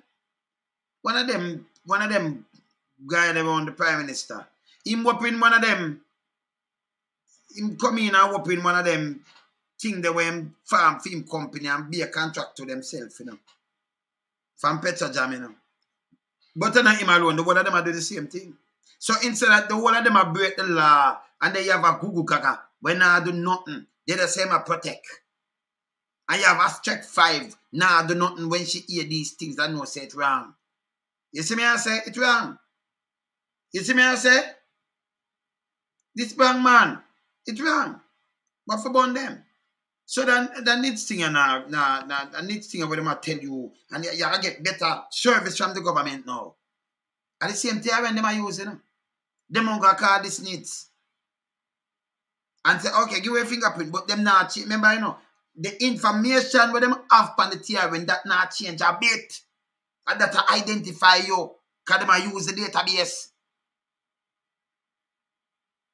One of them guy around the Prime Minister. Him open one of them. Him come in and open one of them thing they were farm film company and be a contract to themselves, you know. From Petrojam, you know. But not him alone, the whole of them are do the same thing. So instead of the whole of them are break the law and they have a Google kaka, when I do nothing, they the same a protect. And you have a check 5, now do nothing when she hear these things that no say it wrong. You see me I say it wrong? You see me I say? This bang man, it's wrong. But for burn them. So the next thing the next thing where them tell you, and you get better service from the government now. At the same time when them are using them are gonna call this needs. And say, okay, give away a fingerprint, but them not change. Remember, you know, the information where them have on the TRN that not change a bit. And that identify you. Because them are use the database.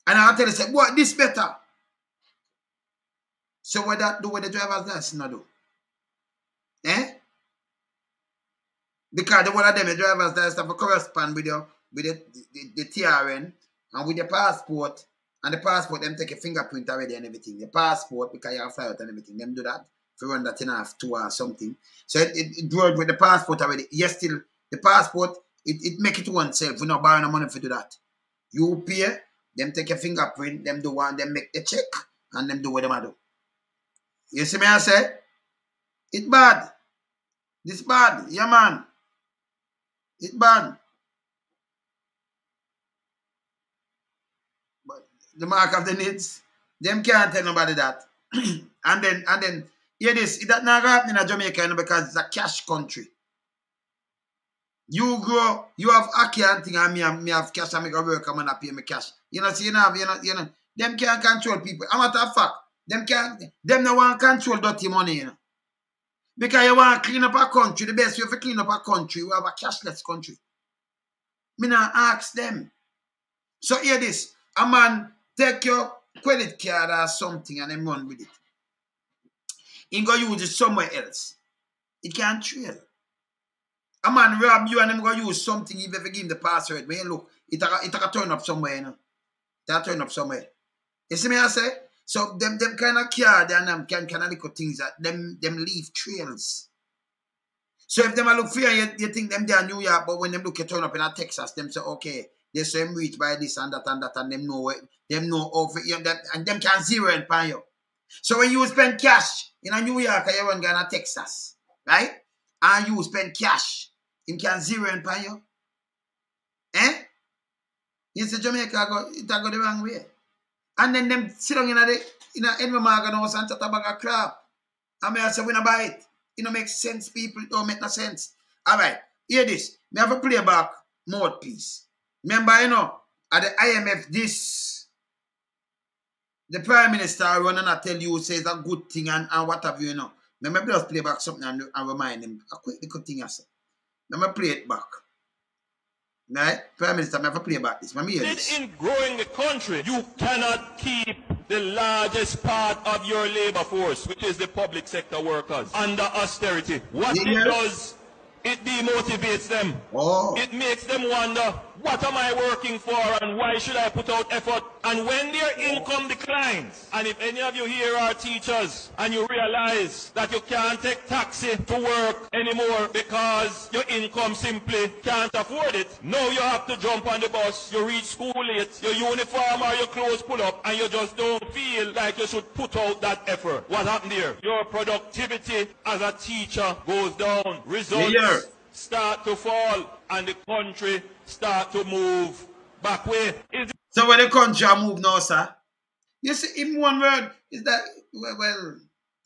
And I'll tell you, say, what, this better? So what that do with the driver's license not do? Eh? Because the one of them, the driver's license have to correspond with the TRN and with the passport. And the passport, them take a fingerprint already and everything. The passport, because you have fly out and everything, them do that. If you run that in half 2 or something. So it drew with the passport already. Yes, still, the passport, it make it oneself. We're not borrowing no money for do that. You pay, them take a fingerprint, them do one, them make the check, and them do what them do. You see me I say? It's bad. This bad. Yeah, man. It's bad. But the mark of the needs, them can't tell nobody that. and then, hear this, that not happening in Jamaica, you know, because it's a cash country. You grow, you have Aki and thing, and me have cash, and me go work, and I pay me cash. You know, so you know, them can't control people. A matter of fact, them no want control dirty money, you know. Because you want to clean up a country, the best way to clean up a country, we have a cashless country. Me not ask them. So hear this, a man take your credit card or something and them run with it. He go use it somewhere else. It can't trail. A man rob you and them go use something, you ever give him the password. When you look, it a turn up somewhere, you know. It a turn up somewhere. You see me I say? So them kind of card and them kind of little things that them leave trails. So if them a look for you think them they are New York, but when them look you turn up in a Texas, them say, okay, they say them reach by this and that and them know over you, and them can zero in pan you. So when you spend cash in a New York and you run to Texas, right? And you spend cash, him can zero in pan you. Eh? You say Jamaica it go the wrong way. And then them sit down in a Henry Morgan house and chat about a crap. And I say we no buy it. It don't make sense, people. It don't make no sense. Alright, hear this. Me have a playback mouthpiece. Remember, you know, at the IMF this the Prime Minister run and I tell you says a good thing and what have you, know. Let me just play back something and remind him. A quick little thing I say. Let me play it back. Right? Prime Minister, I have to play back this. Let me hear this. In growing the country, you cannot keep the largest part of your labor force, which is the public sector workers, under austerity. What it does, it demotivates them. Oh. It makes them wonder, what am I working for and why should I put out effort? And when their income declines, and if any of you here are teachers and you realize that you can't take taxi to work anymore because your income simply can't afford it, now you have to jump on the bus, you reach school late, your uniform or your clothes pull up, and you just don't feel like you should put out that effort. What happened there? Your productivity as a teacher goes down. Results start to fall, and the country start to move back way. So when the country move now, sir, you see, in one word, is that, well,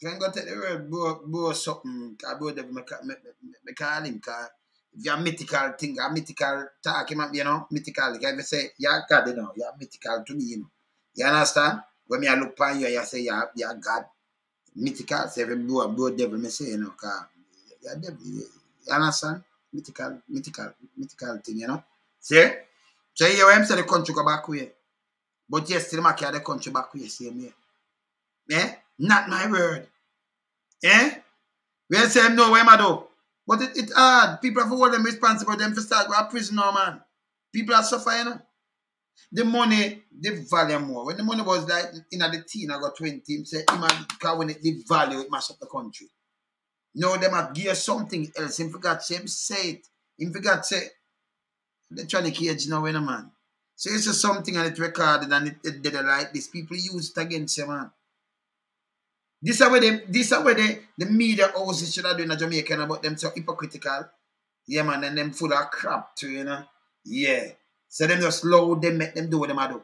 if I'm going to take the word, bro something, because me call him, because if you're mythical thing, a mythical talk, you know, mythical, like if you say, you're God, you know, you're mythical to me, you know. You understand? When me I look upon you, you say, you're God. Mythical, say, every bro devil, me say, you know, because you're devil, you understand? Mythical thing, you know. See? So you hear him say the country go back way. But yes, still carry the country back way, same way. Eh? Not my word. Eh? We say him know what him do. But it's hard. People have to hold them responsible, them for start go to prison now, man. People are suffering, you know. The money, they value more. When the money was like in the teen, I got 20, him say, because when it value, it mash up the country. No, they might give something else. Him forgot to say it. Him forgot to say, they're trying to cage now, you know, man. So it's just something and it recorded and it did like this. People use it against you, man. This is where the media houses should have done in Jamaica about them so hypocritical. Yeah, man, and them full of crap too, you know. Yeah. So them just loud them, make them do what them do.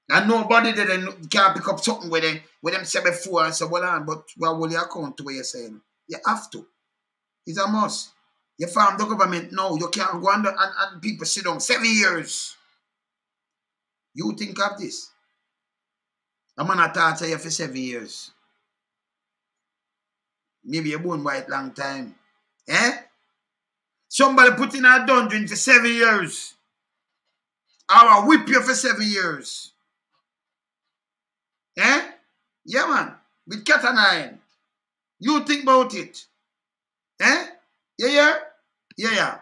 And nobody can pick up something with them say before and say, well on, but what will you account to what you're saying? You have to. It's a must. You farm the government now. You can't go under and people sit down 7 years. You think of this. I'm going to talk to you for 7 years. Maybe you're born white long time. Eh? Somebody put in a dungeon for 7 years. I will whip you for 7 years. Eh? Yeah, man. With cat and iron. You think about it. Eh? Yeah.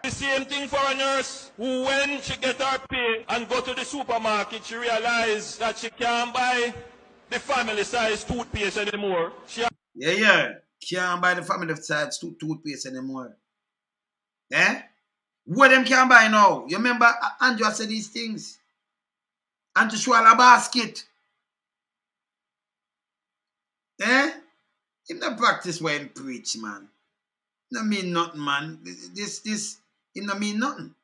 The same thing for a nurse who, when she get her pay and go to the supermarket, she realize that she can't buy the family size toothpaste anymore. Can't buy the family size toothpaste anymore. Eh? What them can buy now? You remember Andrew said these things? Andrew swallow a basket. Eh? Him not practice what him preach, man. No mean nothing, man. This, him no mean nothing.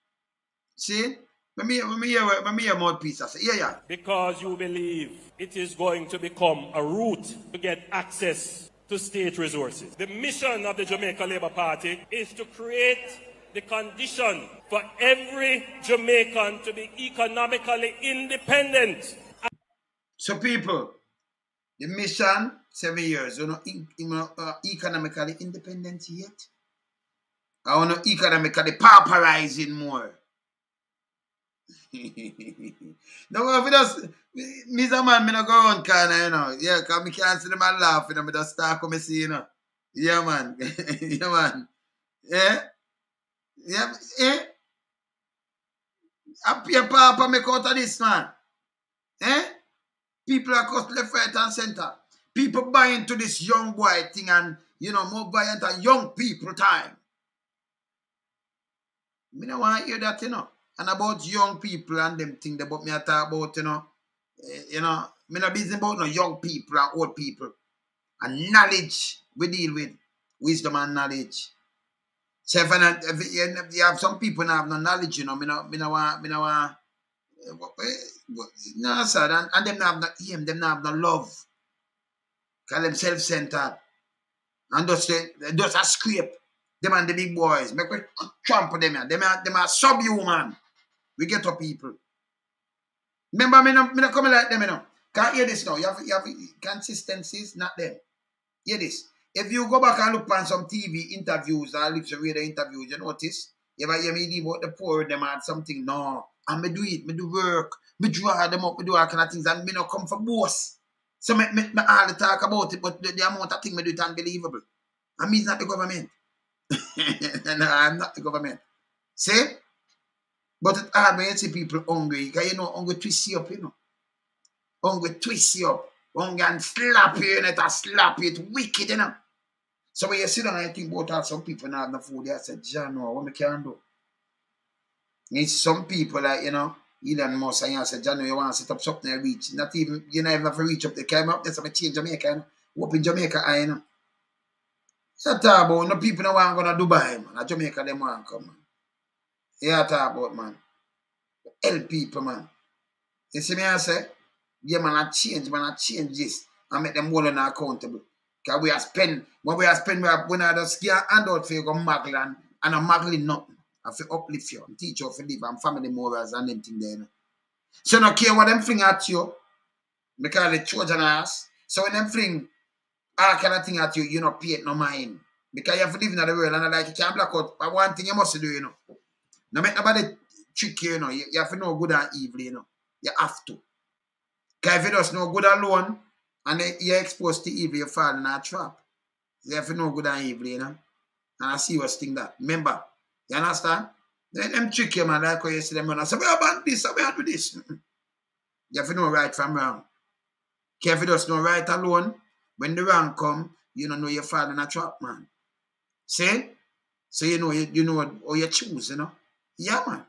See? Let me hear mouthpiece. I say, yeah. Because you believe it is going to become a route to get access to state resources. The mission of the Jamaica Labour Party is to create the condition for every Jamaican to be economically independent. So people, the mission, 7 years, you're not economically independent yet. I want to economically pauperizing more. No, if it does, me's a man, me no go around corner, you know. Yeah, because me can't see them and laugh, you know, me just start come see, you know. Yeah, man. Yeah, man. Yeah? Yeah, eh? I pay papa make out of this, man. Eh? People are cut left, right, and center. People buy into this young boy thing and, you know, more buy into young people time. Me no want to hear that, you know. And about young people and them thing that me I talk about, you know. Me no busy about no young people and old people. And knowledge we deal with. Wisdom and knowledge. So if you have some people that have no knowledge, you know, me no want, no, sir, and them not have no aim, them not have no love. Call them self-centered. And just a scrape. Them and the big boys. Make we trample them. Them are subhuman. We get to people. Remember, me no coming like them, you know. Can't hear this now. You have consistencies, not them. Hear this. If you go back and look on some TV interviews or live some radio interviews, you notice, you ever hear me about the poor, them had something, no. And me do it, me do work, me draw them up, me do all kind of things, and me not come for boss. So me all the talk about it, but the amount of thing me do it unbelievable. And me is not the government. No, I'm not the government. See? But it's hard when you see people hungry, because you know, hungry twist you up, you know. Hungry twist you up. Hungry and slap you, and it slap you, it's wicked, you know. So when you sit down and you think about how some people not have no food, they say, John, no, what me can do? It's some people like, you know, Elon Musk, and you say, John, you want to set up something and reach. Not even, you know, have to reach up the camera up there, so I change Jamaica, you know. Up in Jamaica, you know. So talk about, no people don't want to go to Dubai, man. Jamaica, them want to come, man. Yeah, talk about, man. Help people, man. You see me, I say, yeah, man, I change this and make them all accountable. Because we are spend, when we are just get hand out for you go muggle and I'm muggling nothing. I have to uplift you and teach you how to live and family morals and them thing there. You know? So no care what them fling at you, because the children ass. So when them fling all kind of thing at you, you not pay it no mind. Because you have to live in the world and like you can't black out. But one thing you must do, you know. No make nobody trick you, you know. You have to know good and evil, you know. You have to. Because if you just know good alone, and you're exposed to evil, you fall in a trap. You have to know good and evil, you know. And I see what's thing that. Remember, you understand? Then them trick you, man, like how you see them run. So we about this, so we have to do this. You have to know right from wrong. Because if you just know right alone, when the wrong come, you don't know you fall in a trap, man. See? So you know how you choose, you know? Yeah, man.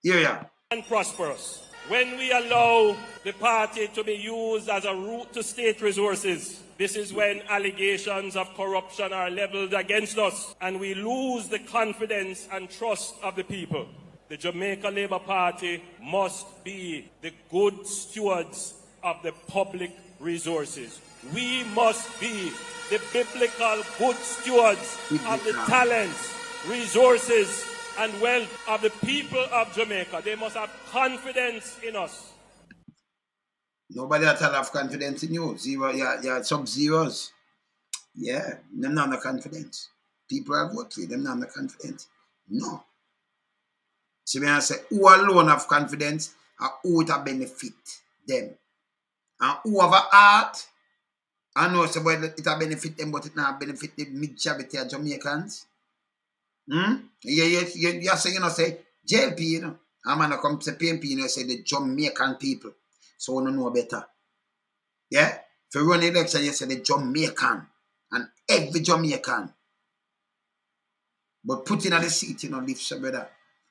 Yeah. And prosperous. When we allow the party to be used as a route to state resources, this is when allegations of corruption are leveled against us and we lose the confidence and trust of the people. The Jamaica Labour Party must be the good stewards of the public resources. We must be the biblical good stewards of the talents, resources, and wealth of the people of Jamaica. They must have confidence in us. Nobody at all have confidence in you. Zero, yeah, sub-zeros. Yeah, them not have no confidence. People have voted for them not have no confidence. No. So when I say who alone have confidence and who it benefit them. And who have a heart, I know so well it will benefit them, but it not benefit the majority of Jamaicans. You say JLP, you know. I'm gonna come to PNP, you know, say the Jamaican people. So we don't know better. Yeah? If you run election, you say the Jamaican. And every Jamaican. But put in on the seat, you know, live so brother.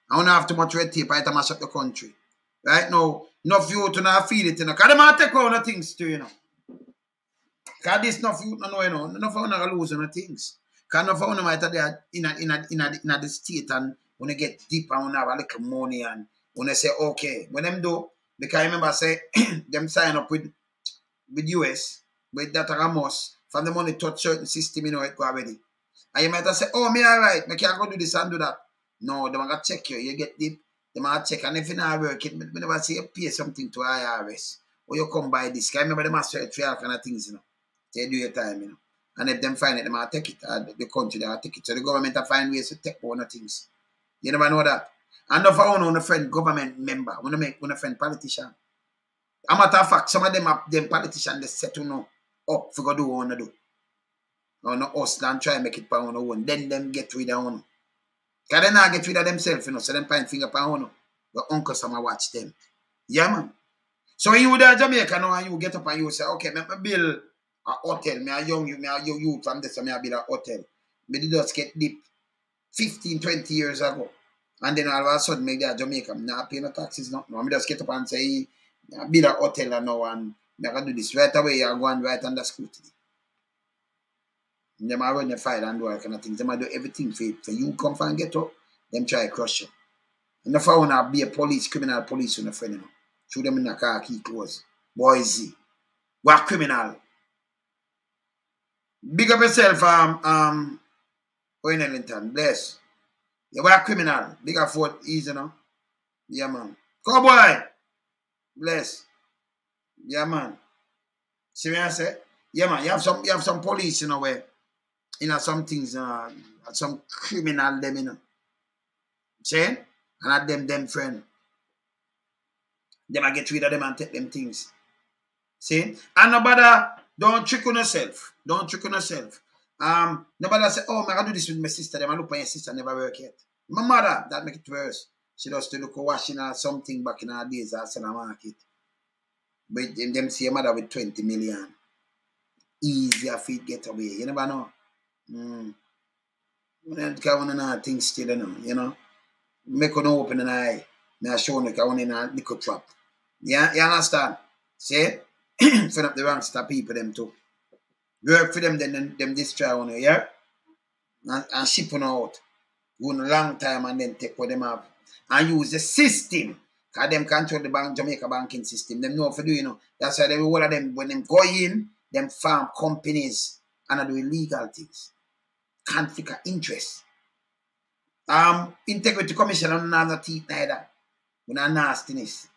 I don't have too much red tape, I have to mash up the country. Right now, enough youth to not feel it, you know. Because they might take all the things too, you know. Because this enough youth, you know, enough of them are losing the things. Because enough of them might be in the state and when they get deep and when they have a little money and when they say, okay, when them do, because I remember say, them sign up with US, with that Ramos, from the money touch certain system, you know, it go already. And you might have say, oh, me all right, I can't go do this and do that. No, they might check you, you get deep, they might check, and if you not work it, we never say you pay something to IRS, or you come buy this. Because I remember they must search for all kind of things, you know. They do your time, you know. And if them find it, they might take it, the country, they might take it. So the government will find ways to take one of things. You never know that. And no for one friend government member, when make one friend politician. A matter of fact, some of them politicians they set up for go do what do. Or no us and try and make it for one. Then them get rid of one. Because they not get rid of themselves, so them point finger for one. But uncle some watch them. Yeah, man. So when you there Jamaica now and you get up and you say, okay, me build a hotel, me a young youth from this, me a build a hotel. Me did just get deep 15, 20 years ago. And then all of a sudden, me there Jamaica, me not pay no taxes, no. Me just get up and say, I build a hotel now and me can do this right away, you go and right under scrutiny. Them a run your file and do all kind of things. Them a do everything for you. So you come and get up, them try to crush you. And if I want to be a criminal police with a friend, you know. Shoot them in the car, key close. Boise. What criminal? Big up yourself, Owen Ellington. Bless. You what criminal. Big up Fort Easy, you know. Yeah, man. Cowboy. Bless. Yeah, man. See what I say? Yeah, man. You have some police, you know, where you know some things, some criminal them, you know. See? And at them friend. Them I get rid of them and take them things. See? And nobody don't trick on yourself. Don't trick on yourself. Nobody say, oh, I can do this with my sister. Them I look for your sister never work yet. My mother, that make it worse. She does to look washing or something back in her days outside the market. But them see a mother with 20 million. Easier feet get away. You never know. One of things still, you know. Make one open an eye. I show you one in a little trap. Yeah, you understand? See? Fill up the ranks of people them too. Work for them, then them destroy one, yeah? And ship on out. Go on a long time and then take what them have. And use the system. Because them control the Jamaica banking system. Them know what to do, you know. That's why all of them, when them go in, them farm companies and do illegal things. Conflict of interest. Integrity Commission on another teeth neither. When a nastiness.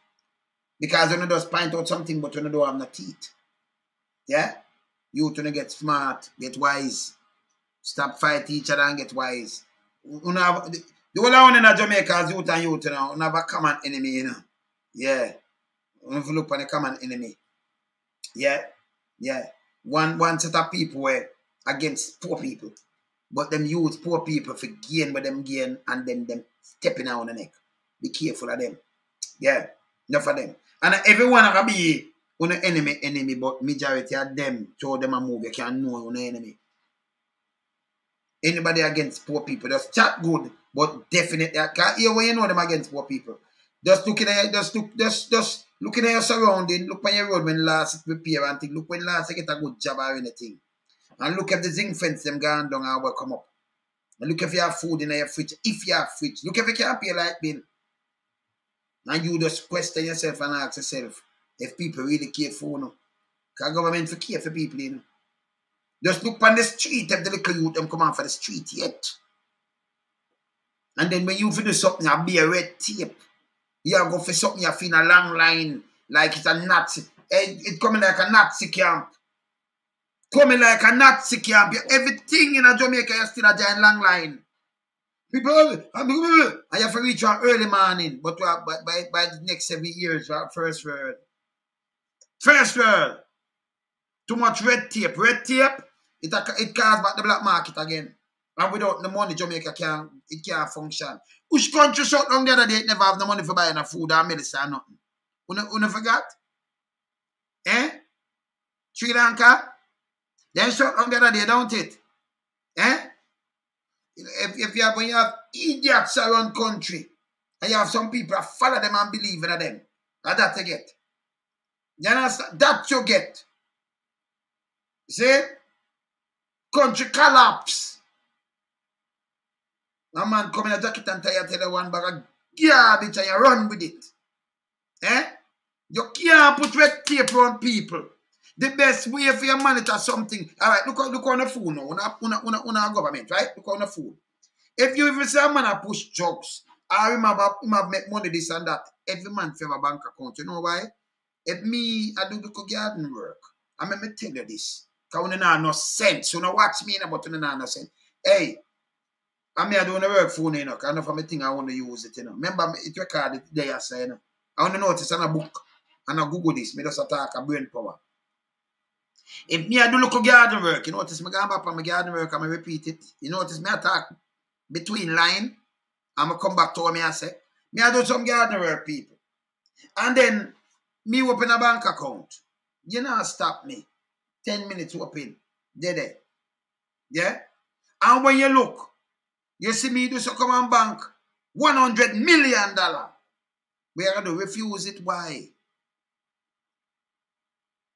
Because when you just point out something, but when you don't have no teeth. Yeah? You want to get smart, get wise. Stop fighting each other and get wise. The whole one in Jamaica is youth and youth, you know. You have a common enemy, you know. Yeah. You have to look on a common enemy. Yeah. Yeah. One set of people were against poor people. But them use poor people for gain what them gain and then them stepping out on the neck. Be careful of them. Yeah. Enough of them. And everyone can be an enemy, but majority of them, show them a move, you can't know you're an enemy. Anybody against poor people, just chat good, but definitely, can't hear when you know them against poor people. Just looking at looking at your surrounding, look on your road when last prepare and think, look when last you get a good job or anything. And look if the zinc fence them gone down and will come up. And look if you have food in your fridge. If you have fridge, look if you can't pay a light bill. And you just question yourself and ask yourself if people really care for you. Because government for care for people, you know. Just look on the street if the little youth them come on for the street yet. And then when you do something, you'll be a red tape. You go for something, you feel a long line like it's a Nazi. It's coming like a Nazi camp. Coming like a Nazi camp. Everything in a Jamaica is still a giant long line. People, and you have to reach one early morning, but by the next 7 years, first world. First world. Too much red tape. Red tape, it calls back the black market again. And without the money, Jamaica can't function. Which country shut down the other day, it never have the money for buying a food or medicine or nothing. You forgot? Eh? Sri Lanka? They shut down the other day, don't it? Eh? When you have idiots around country, and you have some people that follow them and believe in them, that's you get. You understand? That you get. See? Country collapse. A man come in a jacket and tell you one bag of garbage and you run with it. Eh? You can't put red tape around people. The best way for you monitor something. Alright, look on the phone now. On government, right? Look on the phone. If you even say a man push drugs, or him have make money this and that, every man have a bank account. You know why? If me, I do the garden work, I me tell you this. Because you don't have no sense. You don't watch me, but you don't have no sense. Hey, And me, I don't work phone, you know, because enough of my thing I want to use it, you know. Remember, it recorded there, you know. I want to notice on a book, and I Google this, me just attack a brain power. If me, I do look at garden work, you notice me going back on my garden work, and I repeat it. You notice me attack between line, and I come back to what me I say. Me, I do some garden work, people. And then, me open a bank account. You know, stop me. 10 minutes open. There. Yeah? And when you look, you see me do so come on bank, $100 million. We are going to refuse it. Why?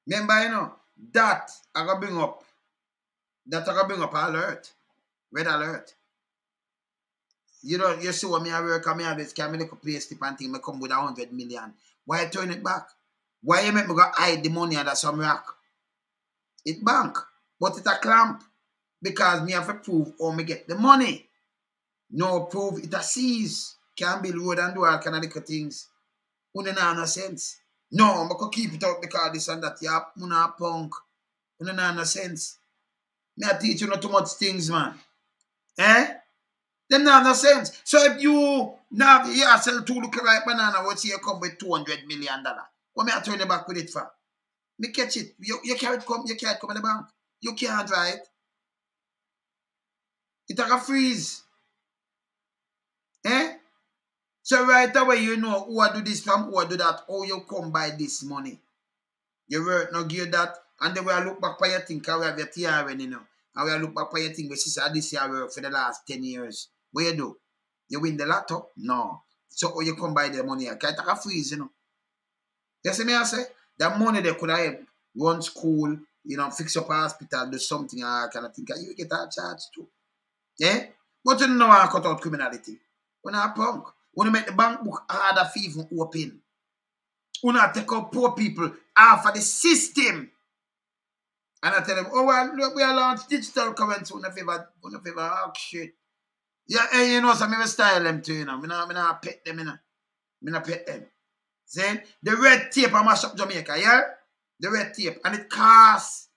Remember, you know, that I going to bring up. That I going to bring up alert. Red alert. You know, you see what me I work and me have this can make a place tip and thing, me come with $100 million. Why turn it back? Why you make me go hide the money under some rock? It bank. But it a clamp. Because me have to prove how me get the money. No prove it a seize. Can't build road and do all kind of little things. Una no sense. No, I'm going to keep it out because this and that. Yeah, una punk. Una no sense. Me I teach you not too much things, man. Eh? Them not no sense. So if you now sell 2 look like banana, what's you come with $200 million? What me I turn you back with it for? Me catch it. You can't come in the bank. You can't, right? It like a freeze. Eh? So right away you know who I do this from, who I do that, how you come by this money. You work no give that, and then we look back for your thing, because we have your TRN, you know. And we look back for your thing, we see this year work for the last 10 years. What you do? You win the lotto? No. So how you come by the money? Can it like a freeze, you know? You see me I say? That money they could have run school, you know, fix up a hospital, do something, kind of thing. You get that charge too. Yeah? But you don't know how to cut out criminality. We're not punk. When you make the bank book harder for even open. We not take out poor people off of the system. And I tell them, oh well, look, we are launch digital currency. We not favor shit. Yeah, hey, you know, so I style them too, you know. I not pet them, you know. I not pet them. See? The red tape I mash up Jamaica, yeah? The red tape. And it costs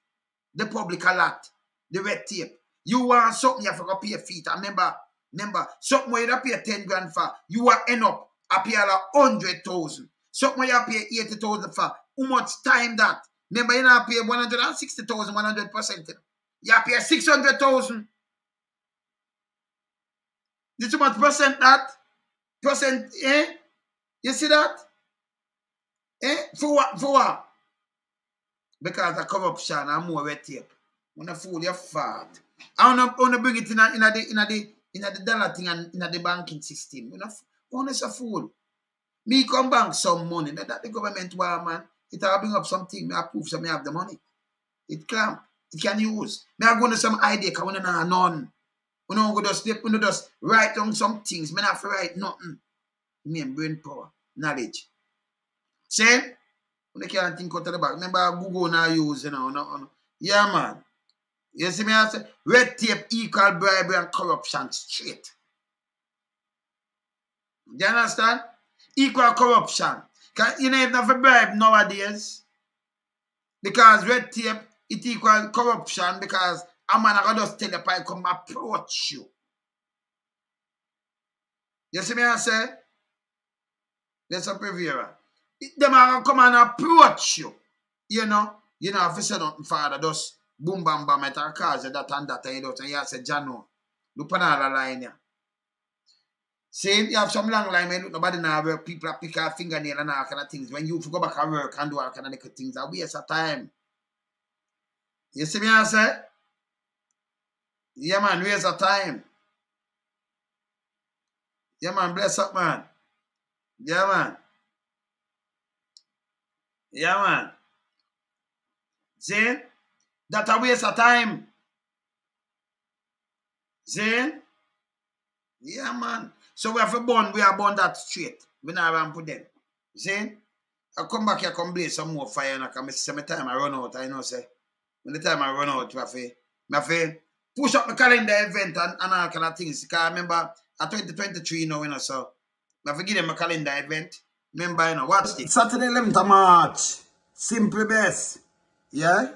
the public a lot. The red tape. You want something you have to pay feet. And remember, something where you pay 10 grand for, you will end up a pay 100,000. Something where you pay 80,000 for, how much time that? Remember, you not pay 160,000, 100%. You pay 600,000. You too much percent that? Percent, eh? You see that? Eh? For what? Because of corruption and more red tape. When I fool you fat. I want to bring it in the dollar thing and in the banking system. You know, honest a fool. Me come bank some money. That the government want, man. It will bring up something. Me approve so me have the money. It clamp. It can use. Me I go to some idea because we don't know none. We don't go just write down some things. Me not have to write nothing. Me and brain power. Knowledge. See? When they can't think out of the back. Remember Google now use, you know. No. Yeah, man. You see me I say? Red tape equal bribery and corruption straight. Do you understand? Equal corruption. Because you know if not for bribe nowadays. Because red tape, it equal corruption because a man I just tell you I come approach you. You see me I say? That's a previewer. Them are come and approach you. You know if you say nothing father, just boom bam bam it and cause you that and that and you don't and you say Jano. Look on all the line here. See, you have some long line, man, nobody now work, people pick a fingernail and all kind of things. When you go back and work and do all kind of little things, that waste of time. You see me I say? Yeah man, waste of time. Yeah man, bless up man. Yeah man. Yeah man. See? That's a waste of time. See? Yeah man. So we have to burn that straight. We not have to put them. See? I come back here, come blaze some more fire and I come see my time I run out. I know say. When the time I run out, I have to push up my calendar event and all kind of things. Because I remember at 2023 now, you know, so I have to give them a calendar event. Remember, you know, watch this. Saturday 11th of March. Simple best. Yeah?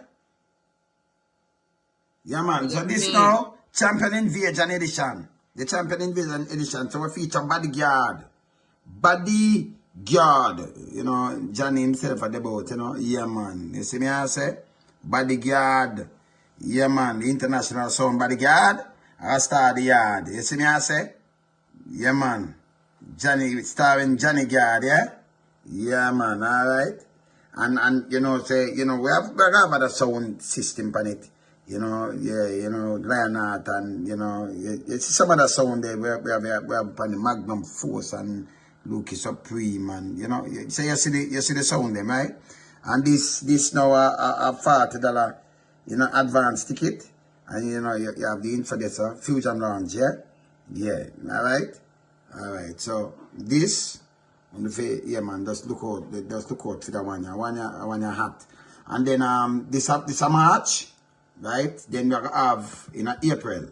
Yeah, man. So this now, Champion Invasion edition. The champion invasion edition. So we feature Bodyguard. Bodyguard. You know, Johnny himself at the boat, you know. Yeah, man. You see me I say? Bodyguard. Yeah, man. The international sound Bodyguard. I start the yard. You see me I say? Yeah, man. Johnny, starring Johnny Guard, yeah? Yeah, man, alright. And you know, say, you know, we have a sound system on it. You know, yeah, you know, Lionheart and, you know, it's some of the sound there. We have on the Magnum Force and Lucky Supreme and, you know, so you see the sound there, right? And this now a $40, you know, advance ticket. And, you know, you have the Infodessa Fusion Lounge, yeah? Yeah, alright? Alright, so this, yeah, man, just look out for that one, one hat. And then, this a March. Right? Then we have in April.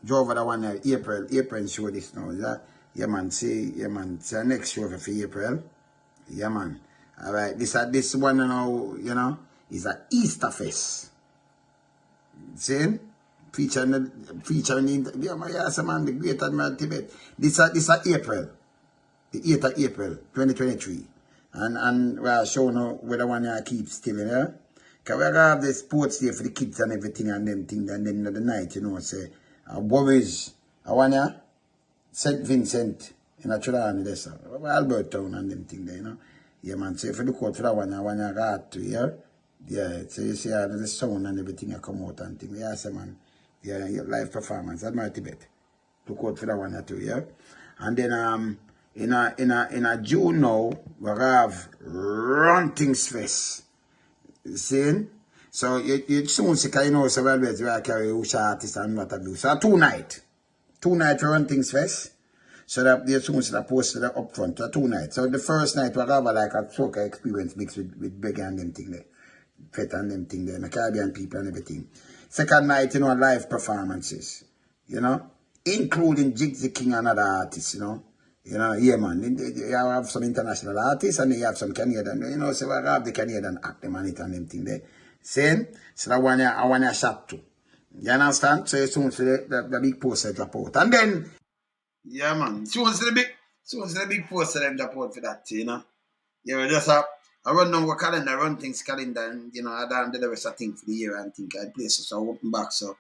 Drove that one April show this now. Is that? Yeah man, see our next show for April. Yeah man. Alright, this one now, you know, is a Easter Fest. See? Featuring yeah man, the Great Admiral Tibet. This April. The 8th of April 2023. And we are showing now where the one I keep still in there. Because we have the sports day for the kids and everything and them things, and then the night, you know, say, Boris, I want ya, St. Vincent, in a Trelawny, there, sir. Albert Town and them things there, you know. Yeah, man, so if you look out for that one, I want ya got to, yeah? Yeah, so you see the sound and everything that come out and things. Yeah, so man, yeah, your live performance, Admiral Tibet. Look out for that one too, yeah? And then, in a June now, we have Run Things Fest. See? So you soon see, you know, several ways where I carry Usha artists and what have you. So 2 nights. 2 nights for Run Things Fest. So that you soon see that posted up front. So 2 nights. So the first night we have like a soca experience mixed with Beggar and them thing there. Fet and them thing there. And the Caribbean people and everything. Second night, you know, live performances. You know? Including Jigsy King and other artists, you know. You know, yeah, man. You have some international artists and you have some Canadian. You know, so we have the Canadian act, them and it and them thing there. Same? So that one I want to shop to. You understand? So you soon see the big poster drop out. And then, yeah, man. Soon see the big poster them drop out for that, you know. Yeah, we just I run down our calendar, run things calendar, and, you know, I done the rest of things for the year and think I place so I open back. So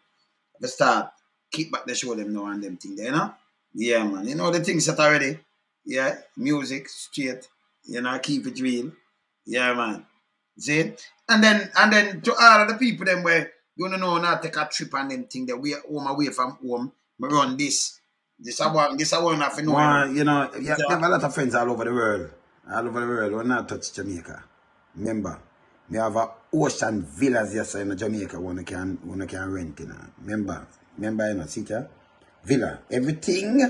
I start, keep back the show them now and them thing there, you know. Yeah, man. You know the things that already. Yeah, music, straight. You know, keep it real. Yeah, man. See? And then to all of the people them where you don't know not take a trip and them thing that we are home away from home. We run this. This I want to know. Well, you know, you have a lot of friends all over the world. All over the world. We're not touch Jamaica. Remember, we have a ocean villas here so in Jamaica when you can rent, you know. Remember, you know, see here? Villa. Everything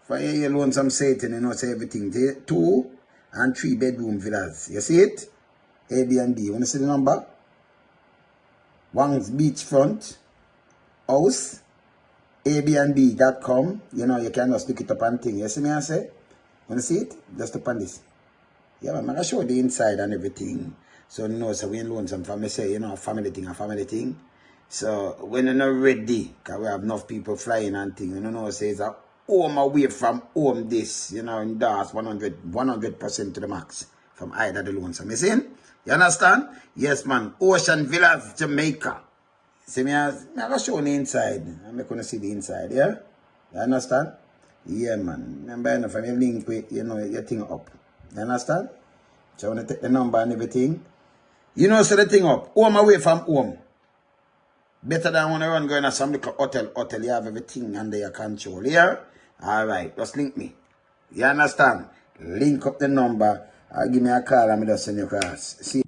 for your lonesome Satan, you know, say everything. 2 and 3 bedroom villas. You see it? Airbnb. You want to see the number? Wang's Beachfront House. Airbnb.com. You know, you can just look it up and thing. You see me I say? Want to see it? Just up on this. Yeah, man, I'm going to show the inside and everything. So, you know, so we ain't lonesome for me say, you know, a family thing. So, when you're not ready, because we have enough people flying and things, you know, say it's a home away from home this, you know, in DAS 100% to the max from either the lonesome. You see? You understand? Yes, man. Ocean Villas, Jamaica. See me, I'm going to show the inside. I'm going to see the inside, yeah? You understand? Yeah, man. Remember, enough from your link with, you know, your thing up. You understand? So, I want to take the number and everything. You know, set the thing up. Home away from home. Better than when I run going to some little hotel. You have everything under your control. Yeah? Alright. Just link me. You understand? Link up the number. Give me a call and I just send you across. See?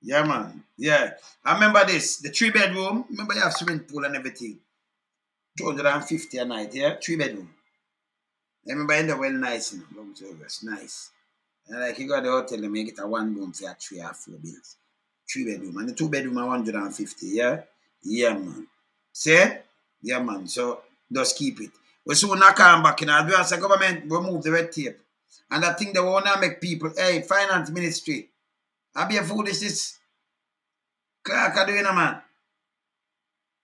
Yeah, man. Yeah. I remember this. The 3-bedroom. Remember you have swimming pool and everything. 250 a night. Yeah? 3-bedroom. I remember in the well nice. You know? Nice. And like you go to the hotel and you get a 1 room for 3 or 4 bills. 3-bedroom. And the 2-bedroom are 150. Yeah? Yeah, man. See? Yeah, man. So, just keep it. We soon not come back in. As the government remove the red tape. And I think they want to make people, hey, finance ministry. I be a foolishness. Clark are doing a man.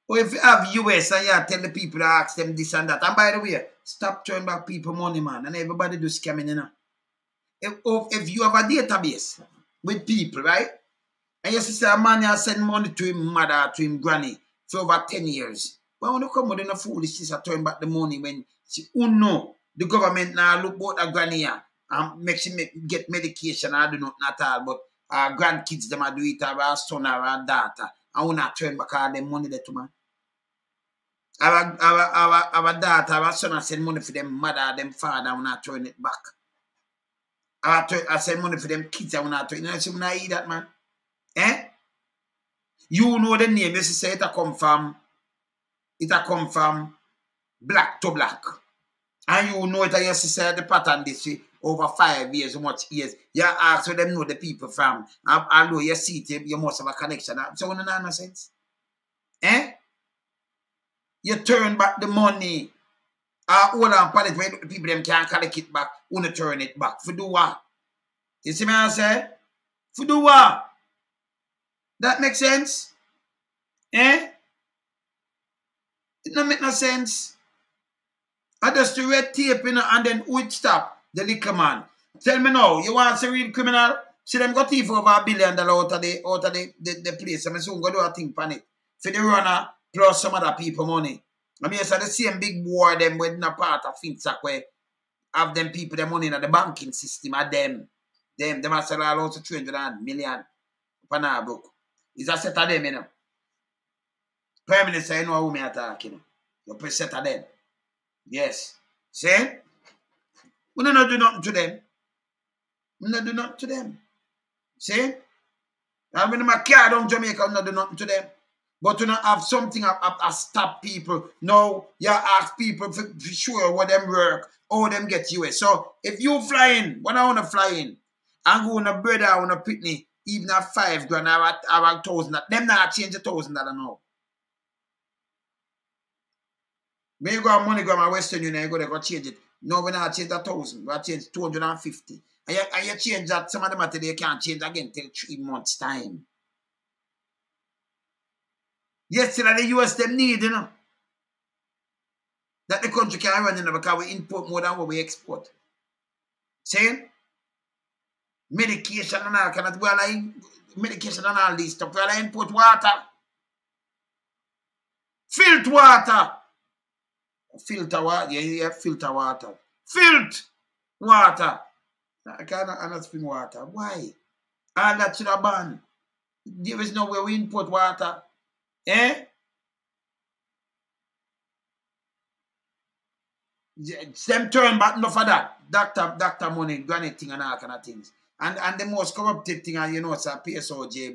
Or if you have US and you tell the people to ask them this and that. And by the way, stop throwing back people money, man. And everybody do scamming, you know. If you have a database with people, right? And you see a man has send money to him mother, to him granny for over 10 years. Why want to come with a foolishness to turn back the money when she know the government now look about a granny and make she get medication? I do not all, but grandkids them do it, or a son or a daughter. I want to turn back all them money there to man. Our daughter, our son send money for them mother, them father, I want to turn it back. I send money for them kids, I want to turn it. You know, I eat that, man. Eh? You know the name, you say it come from black to black. And you know it, you say the pattern this way over 5 years, how much years. You ask where them know the people from. Although you see it, you must have a connection. So no nonsense. Eh? You turn back the money. All on pallet where the people them can't collect it back. You want to turn it back. For do what? You see me I say? For do what? That makes sense? Eh? It don't make no sense. I just the red tape, you know, and then would stop the liquor man. Tell me now, you want to real criminal? See them got thief over $1 billion out of the place. I'm soon go do a thing on it. For the runner plus some other people money. I mean, it's the same big war them when a part of FinTech where have them people their money in the banking system at them. Them are sell all out to 300 million upon our book. It's a set of them, you know. Prime Minister, you know who me attack, you know. You press set of them. Yes. See? We don't do nothing to them. We don't do nothing to them. See? And when I car down Jamaica, we don't do nothing to them. But we don't have something to stop people. No, you ask people for sure what them work, how them get US. So if you fly in, when I want to fly in, and go on a brother, on a pitney, even at $5 grand or $1,000, them not change the $1,000 now. When you go on MoneyGram or Western Union, you go change it. No, we not change that 1,000. We change 250. And you change that. Some of them today can't change again till 3 months' time. Yesterday, the US them need, you know. That the country can run, you know, because we import more than what we export. See? Medication and all, cannot we all medication and all this stuff. We all import water. Filter water. Filter water. Yeah, filter water. Filter water. I cannot spring water. Why? All that should have banned. There is no way we import water. Eh? Them turn back enough for that. Doctor money, granny thing and all kind of things. And the most corrupted thing, you know, it's a PSOJ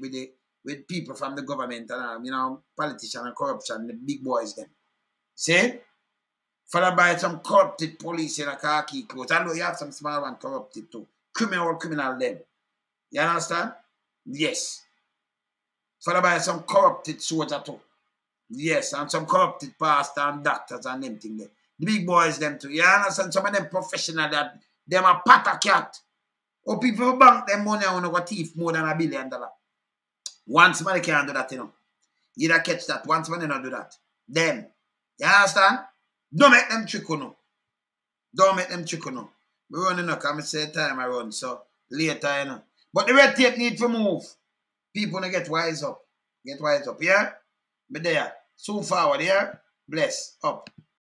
with people from the government and, you know, politicians and corruption, the big boys them. See? Followed by some corrupted police in a khaki clothes. I know you have some small one corrupted too. Criminal them. You understand? Yes. Followed by some corrupted soldier too. Yes, and some corrupted pastors and doctors and them thing there. The big boys them too. You understand? Some of them professional that them a pat a cat. Or people bank them money on a thief more than $1 billion. One somebody can't do that, you know. You don't catch that. One somebody not do that. Them. You understand? Don't make them trick you know. Don't make them trick you know. We running up, I say time I run, so later, you know. But the red tape need to move. People gonna get wise up. Get wise up, yeah? But there. Soon forward, yeah? Bless. Up.